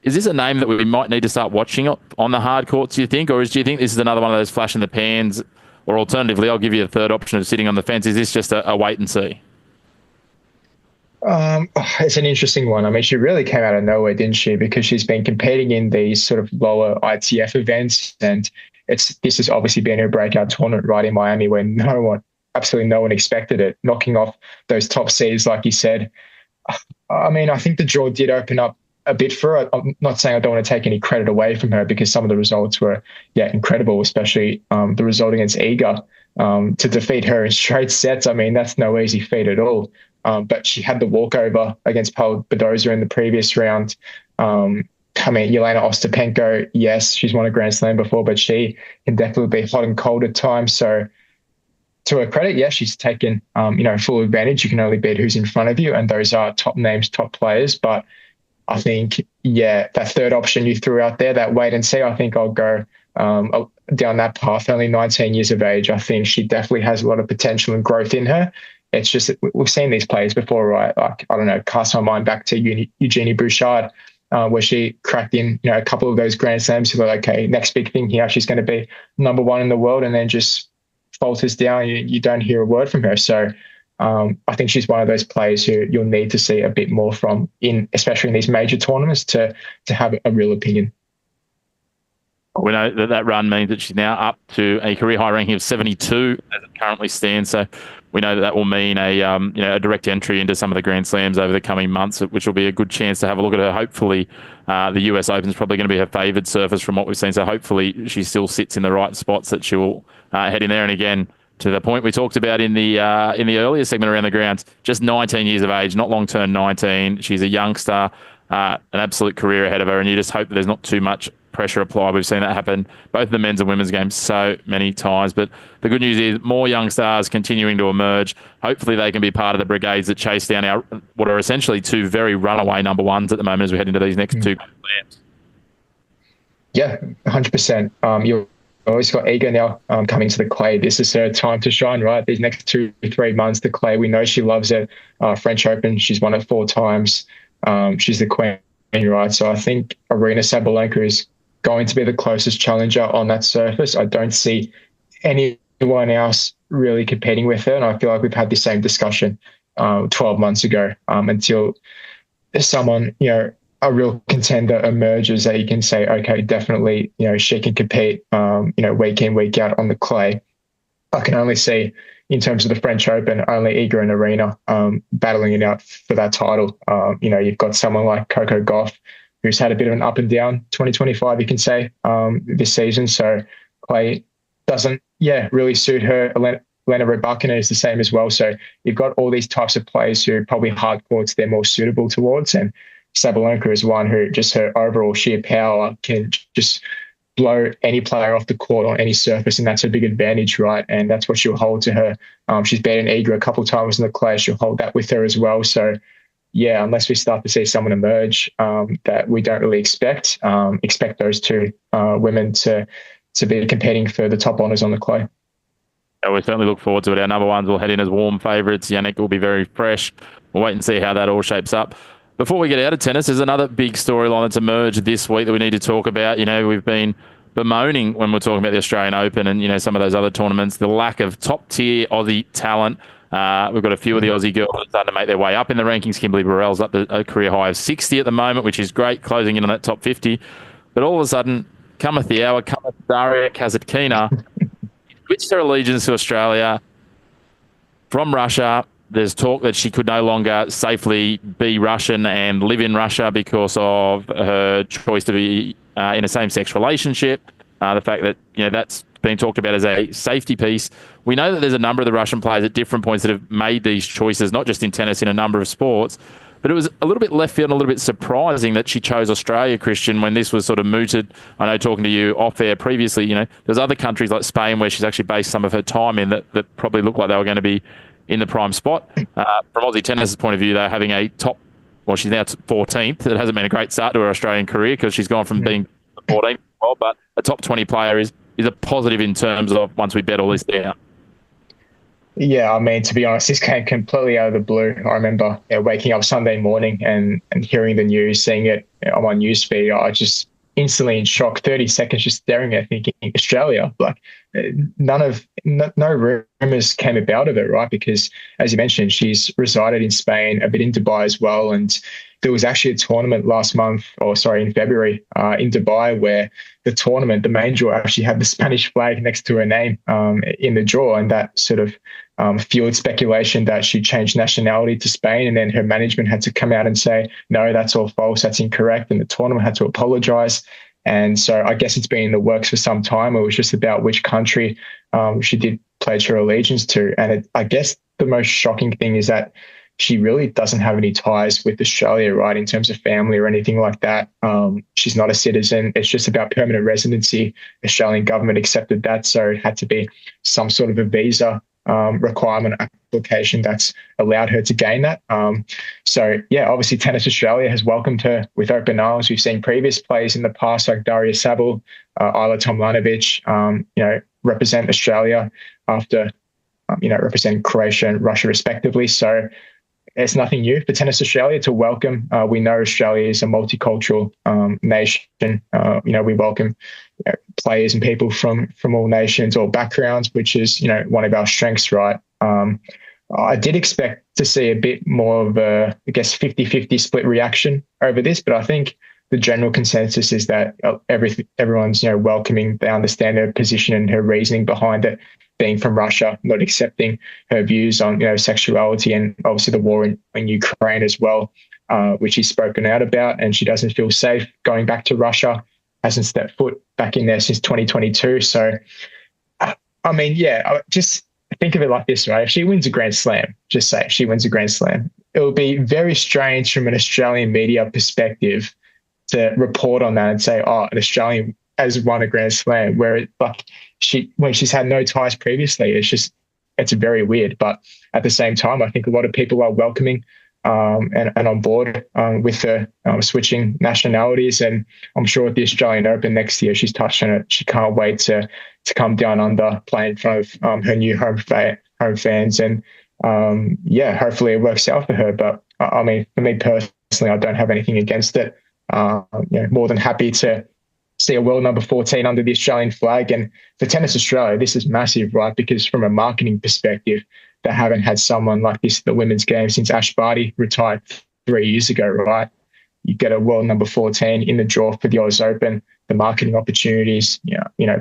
is this a name that we might need to start watching on the hard courts, do you think? Or do you think this is another one of those flash in the pans? Or alternatively, I'll give you a third option of sitting on the fence. Is this just a wait and see? It's an interesting one. I mean, she really came out of nowhere, didn't she? Because she's been competing in these sort of lower ITF events, and this has obviously been her breakout tournament right in Miami, where absolutely no one expected it, knocking off those top seeds, like you said. I mean, I think the draw did open up a bit for her. I'm not saying I don't want to take any credit away from her, because some of the results were, incredible, especially the result against Iga. To defeat her in straight sets, I mean, that's no easy feat at all. But she had the walkover against Paul Badoza in the previous round. Jelena Ostapenko, yes, she's won a Grand Slam before, but she can definitely be hot and cold at times. So to her credit, yes, she's taken, full advantage. You can only beat who's in front of you, and those are top names, top players. But I think, that third option you threw out there, that wait and see, I think I'll go down that path. Only 19 years of age. I think she definitely has a lot of potential and growth in her. It's just that we've seen these players before, right? Like, I don't know, cast my mind back to Eugenie Bouchard, where she cracked in, a couple of those Grand Slams. You're like, okay, next big thing here, she's going to be number 1 in the world, and then just falters down. You don't hear a word from her. So I think she's one of those players who you'll need to see a bit more from, especially in these major tournaments, to have a real opinion. We know that run means that she's now up to a career high ranking of 72 as it currently stands. So we know that will mean a direct entry into some of the Grand Slams over the coming months, which will be a good chance to have a look at her. Hopefully, the US Open is probably going to be her favoured surface from what we've seen. So hopefully she still sits in the right spots that she will head in there. And again, to the point we talked about in the earlier segment around the grounds, just 19 years of age, not long term 19. She's a youngster, an absolute career ahead of her, and you just hope that there's not too much pressure applied. We've seen that happen both in the men's and women's games so many times. But the good news is more young stars continuing to emerge. Hopefully they can be part of the brigades that chase down what are essentially 2 very runaway number 1s at the moment as we head into these next 2 slams. Yeah, 100%. You've always got Iga now coming to the clay. This is her time to shine, right? These next 2-3 months, the clay, we know she loves it. French Open, she's won it 4 times. She's the queen, right? So I think Aryna Sabalenka is going to be the closest challenger on that surface. I don't see anyone else really competing with her, and I feel like we've had the same discussion 12 months ago until someone, a real contender emerges that you can say, okay, definitely, she can compete, week in, week out on the clay. I can only see, in terms of the French Open, only Iga and Aryna battling it out for that title. You've got someone like Coco Gauff, who's had a bit of an up and down 2025, you can say, this season. So clay doesn't, really suit her. Elena Rybakina is the same as well. So you've got all these types of players who probably hard courts they're more suitable towards. And Sabalenka is one who just her overall sheer power can just blow any player off the court on any surface, and that's a big advantage, right? And that's what she'll hold to her. She's beaten Eager a couple of times in the clay. She'll hold that with her as well. So, yeah, unless we start to see someone emerge that we don't really expect those two women to be competing for the top honours on the clay. Yeah, we certainly look forward to it. Our number ones will head in as warm favourites. Yannick will be very fresh. We'll wait and see how that all shapes up. Before we get out of tennis, there's another big storyline that's emerged this week that we need to talk about. You know, we've been bemoaning when we're talking about the Australian Open and, you know, some of those other tournaments, the lack of top-tier Aussie talent. We've got a few of the Aussie girls that are starting to make their way up in the rankings. Kimberly Burrell's up to a career high of 60 at the moment, which is great, closing in on that top 50. But all of a sudden, cometh the hour, cometh Daria Kasatkina, switched her allegiance to Australia from Russia. There's talk that she could no longer safely be Russian and live in Russia because of her choice to be in a same-sex relationship. The fact that, you know, that's being talked about as a safety piece. We know that there's a number of the Russian players at different points that have made these choices, not just in tennis, in a number of sports. But it was a little bit left field and a little bit surprising that she chose Australia, Christian, when this was sort of mooted. I know, talking to you off air previously, you know, there's other countries like Spain where she's actually based some of her time in that probably looked like they were going to be in the prime spot. From Aussie tennis's point of view, they're having a top, well, she's now 14th. It hasn't been a great start to her Australian career because she's gone from being 14th, well, but a top 20 player is a positive in terms of once we bet all this down. Yeah, I mean, to be honest, this came completely out of the blue. I remember waking up Sunday morning and hearing the news, seeing it on my newsfeed. I just instantly in shock, 30 seconds just staring at it, thinking, Australia? Like, no rumours came about of it, right? Because, as you mentioned, she's resided in Spain, a bit in Dubai as well. And there was actually a tournament in February in Dubai where the main draw, actually had the Spanish flag next to her name in the draw. And that sort of fueled speculation that she changed nationality to Spain. And then her management had to come out and say, no, that's all false, that's incorrect. And the tournament had to apologise. And so I guess it's been in the works for some time. It was just about which country she did pledge her allegiance to. And I guess the most shocking thing is that she really doesn't have any ties with Australia, right, in terms of family or anything like that. She's not a citizen. It's just about permanent residency. Australian government accepted that, so it had to be some sort of a visa requirement application that's allowed her to gain that. So, yeah, obviously Tennis Australia has welcomed her with open arms. We've seen previous players in the past like Daria Saville, Ayla Tomljanovic, represent Australia after, representing Croatia and Russia respectively. So it's nothing new for Tennis Australia to welcome. We know Australia is a multicultural nation. We welcome players and people from all nations, all backgrounds, which is, one of our strengths, right? I did expect to see a bit more of a, 50-50 split reaction over this, but I think the general consensus is that everyone's, welcoming. They understand her position and her reasoning behind it, being from Russia, not accepting her views on, sexuality and obviously the war in Ukraine as well, which she's spoken out about, and she doesn't feel safe going back to Russia, hasn't stepped foot back in there since 2022. So, just think of it like this, right? If she wins a Grand Slam, just say she wins a Grand Slam, it would be very strange from an Australian media perspective to report on that and say, oh, an Australian has won a Grand Slam, where when she's had no ties previously, it's very weird. But at the same time, I think a lot of people are welcoming and on board with her switching nationalities. And I'm sure at the Australian Open next year, she's touched on it. She can't wait to come down under, play in front of her new home fans. And hopefully it works out for her. But for me personally, I don't have anything against it. More than happy to see a world number 14 under the Australian flag. And for Tennis Australia, this is massive, right? Because from a marketing perspective, they haven't had someone like this at the women's game since Ash Barty retired 3 years ago, right? You get a world number 14 in the draw for the Oz Open, the marketing opportunities,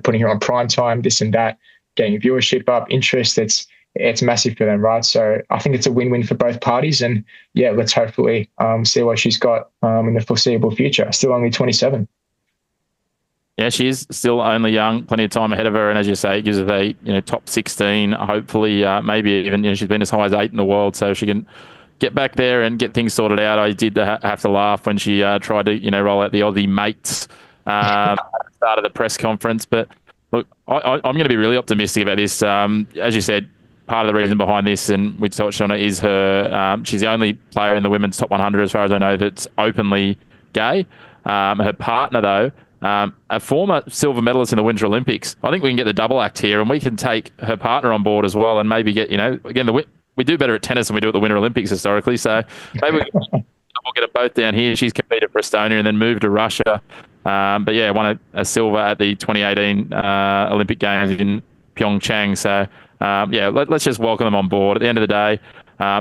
putting her on prime time, this and that, getting viewership up, interest, it's massive for them, right? So I think it's a win-win for both parties. And let's hopefully see what she's got in the foreseeable future. Still only 27. Yeah, she is still only young, plenty of time ahead of her. And as you say, it gives her a top 16, hopefully maybe even, she's been as high as 8 in the world. So she can get back there and get things sorted out. I did have to laugh when she tried to, roll out the Aussie mates at the start of the press conference. But look, I'm going to be really optimistic about this. As you said, part of the reason behind this, and we touched on it, is her. She's the only player in the women's top 100, as far as I know, that's openly gay. Her partner, though, a former silver medalist in the Winter Olympics. I think we can get the double act here, and we can take her partner on board as well, and maybe get, again, we do better at tennis than we do at the Winter Olympics historically. So maybe we'll get it both down here. She's competed for Estonia and then moved to Russia. But yeah, won a silver at the 2018 Olympic Games in Pyeongchang. So yeah, let's just welcome them on board. At the end of the day,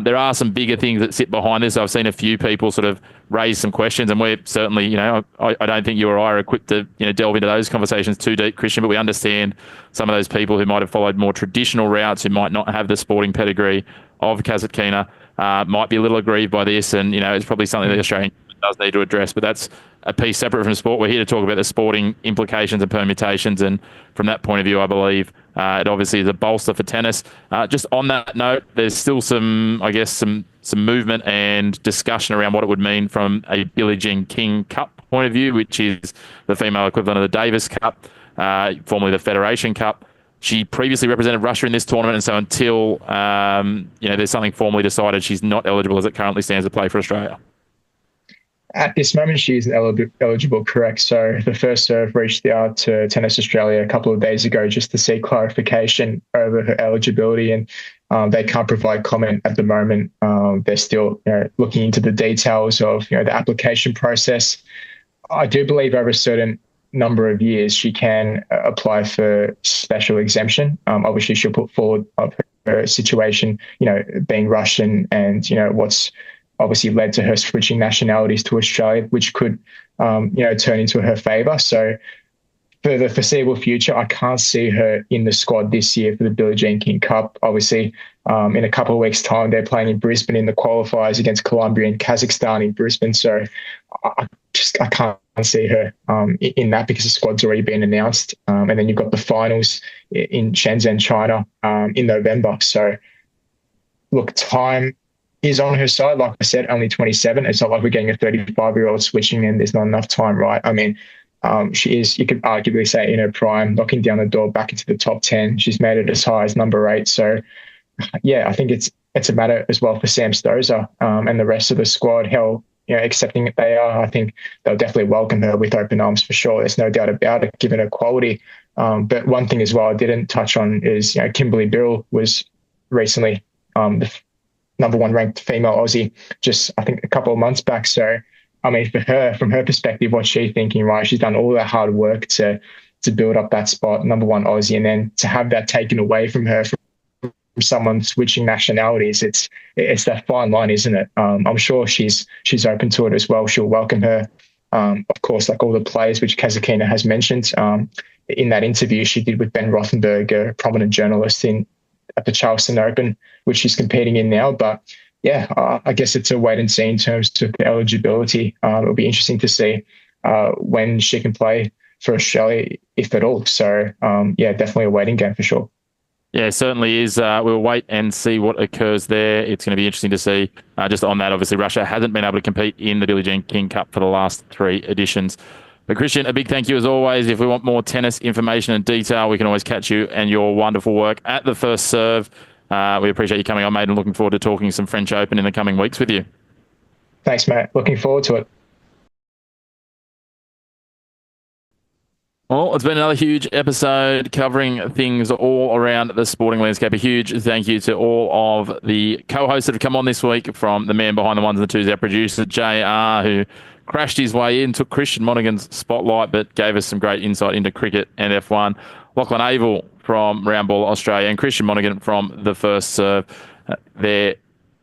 there are some bigger things that sit behind this. I've seen a few people sort of raise some questions, and we're certainly, I don't think you or I are equipped to, delve into those conversations too deep, Christian, but we understand some of those people who might have followed more traditional routes, who might not have the sporting pedigree of Kasatkina, might be a little aggrieved by this, and, it's probably something the Australian does need to address, but that's a piece separate from sport. We're here to talk about the sporting implications and permutations, and from that point of view, I believe it obviously is a bolster for tennis. Just on that note, there's still some movement and discussion around what it would mean from a Billie Jean King Cup point of view, which is the female equivalent of the Davis Cup, formerly the Federation Cup. She previously represented Russia in this tournament, and so until there's something formally decided, she's not eligible as it currently stands to play for Australia. At this moment, she isn't eligible, correct? So the First Serve reached out to Tennis Australia a couple of days ago just to seek clarification over her eligibility, and they can't provide comment at the moment. They're still looking into the details of the application process. I do believe over a certain number of years she can apply for special exemption. Obviously, she'll put forward her situation, being Russian, and what's obviously led to her switching nationalities to Australia, which could, turn into her favour. So for the foreseeable future, I can't see her in the squad this year for the Billie Jean King Cup. Obviously, in a couple of weeks' time, they're playing in Brisbane in the qualifiers against Colombia and Kazakhstan in Brisbane. So I can't see her in that, because the squad's already been announced. And then you've got the finals in Shenzhen, China, in November. So look, time is on her side. Like I said, only 27. It's not like we're getting a 35-year-old switching and there's not enough time, right? I mean, she is, you could arguably say, in her prime, knocking down the door back into the top 10. She's made it as high as number 8. So, yeah, I think it's a matter as well for Sam Stosur and the rest of the squad, how accepting that they are. I think they'll definitely welcome her with open arms for sure. There's no doubt about it, given her quality. But one thing as well I didn't touch on is, Kimberly Birrell was recently the number 1 ranked female Aussie, just I think a couple of months back. So, I mean, for her, from her perspective, what's she thinking, right? She's done all that hard work to build up that spot, number 1 Aussie, and then to have that taken away from her from someone switching nationalities, it's that fine line, isn't it? I'm sure she's open to it as well. She'll welcome her, of course, like all the players, which Kasatkina has mentioned in that interview she did with Ben Rothenberg, a prominent journalist at the Charleston Open, which she's competing in now. But yeah, I guess it's a wait and see in terms of the eligibility. It'll be interesting to see when she can play for Australia, if at all. So yeah, definitely a waiting game for sure. Yeah, it certainly is. We'll wait and see what occurs there. It's going to be interesting to see. Just on that, obviously, Russia hasn't been able to compete in the Billie Jean King Cup for the last 3 editions. But Christian, a big thank you as always. If we want more tennis information and detail, we can always catch you and your wonderful work at the First Serve. We appreciate you coming on, mate, and looking forward to talking some French Open in the coming weeks with you. Thanks, mate. Looking forward to it. Well, it's been another huge episode covering things all around the sporting landscape. A huge thank you to all of the co-hosts that have come on this week, from the man behind the ones and the twos, our producer, JR, who crashed his way in, took Christian Monaghan's spotlight, but gave us some great insight into cricket and F1. Lachlan Avil from Round Ball Australia and Christian Monaghan from the First Serve. Their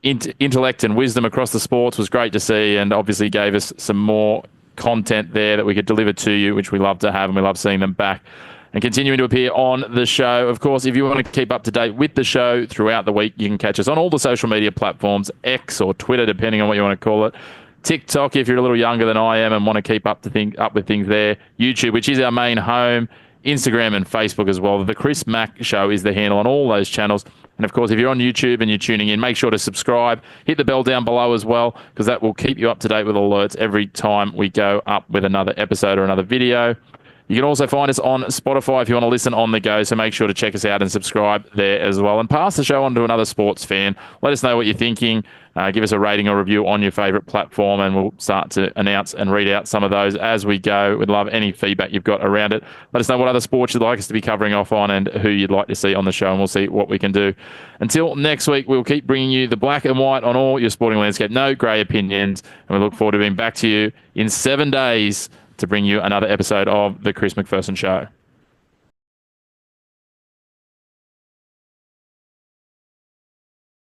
intellect and wisdom across the sports was great to see, and obviously gave us some more content there that we could deliver to you, which we love to have, and we love seeing them back and continuing to appear on the show. Of course, if you want to keep up to date with the show throughout the week, you can catch us on all the social media platforms, X or Twitter, depending on what you want to call it. TikTok, if you're a little younger than I am and want to keep up with things there. YouTube, which is our main home, Instagram and Facebook as well. The Chris Mack Show is the handle on all those channels. And of course, if you're on YouTube and you're tuning in, make sure to subscribe. Hit the bell down below as well, because that will keep you up to date with alerts every time we go up with another episode or another video. You can also find us on Spotify if you want to listen on the go, so make sure to check us out and subscribe there as well. And pass the show on to another sports fan. Let us know what you're thinking. Give us a rating or review on your favourite platform, and we'll start to announce and read out some of those as we go. We'd love any feedback you've got around it. Let us know what other sports you'd like us to be covering off on and who you'd like to see on the show, and we'll see what we can do. Until next week, we'll keep bringing you the black and white on all your sporting landscape. No grey opinions, and we look forward to being back to you in 7 days to bring you another episode of The Chris Macpherson Show.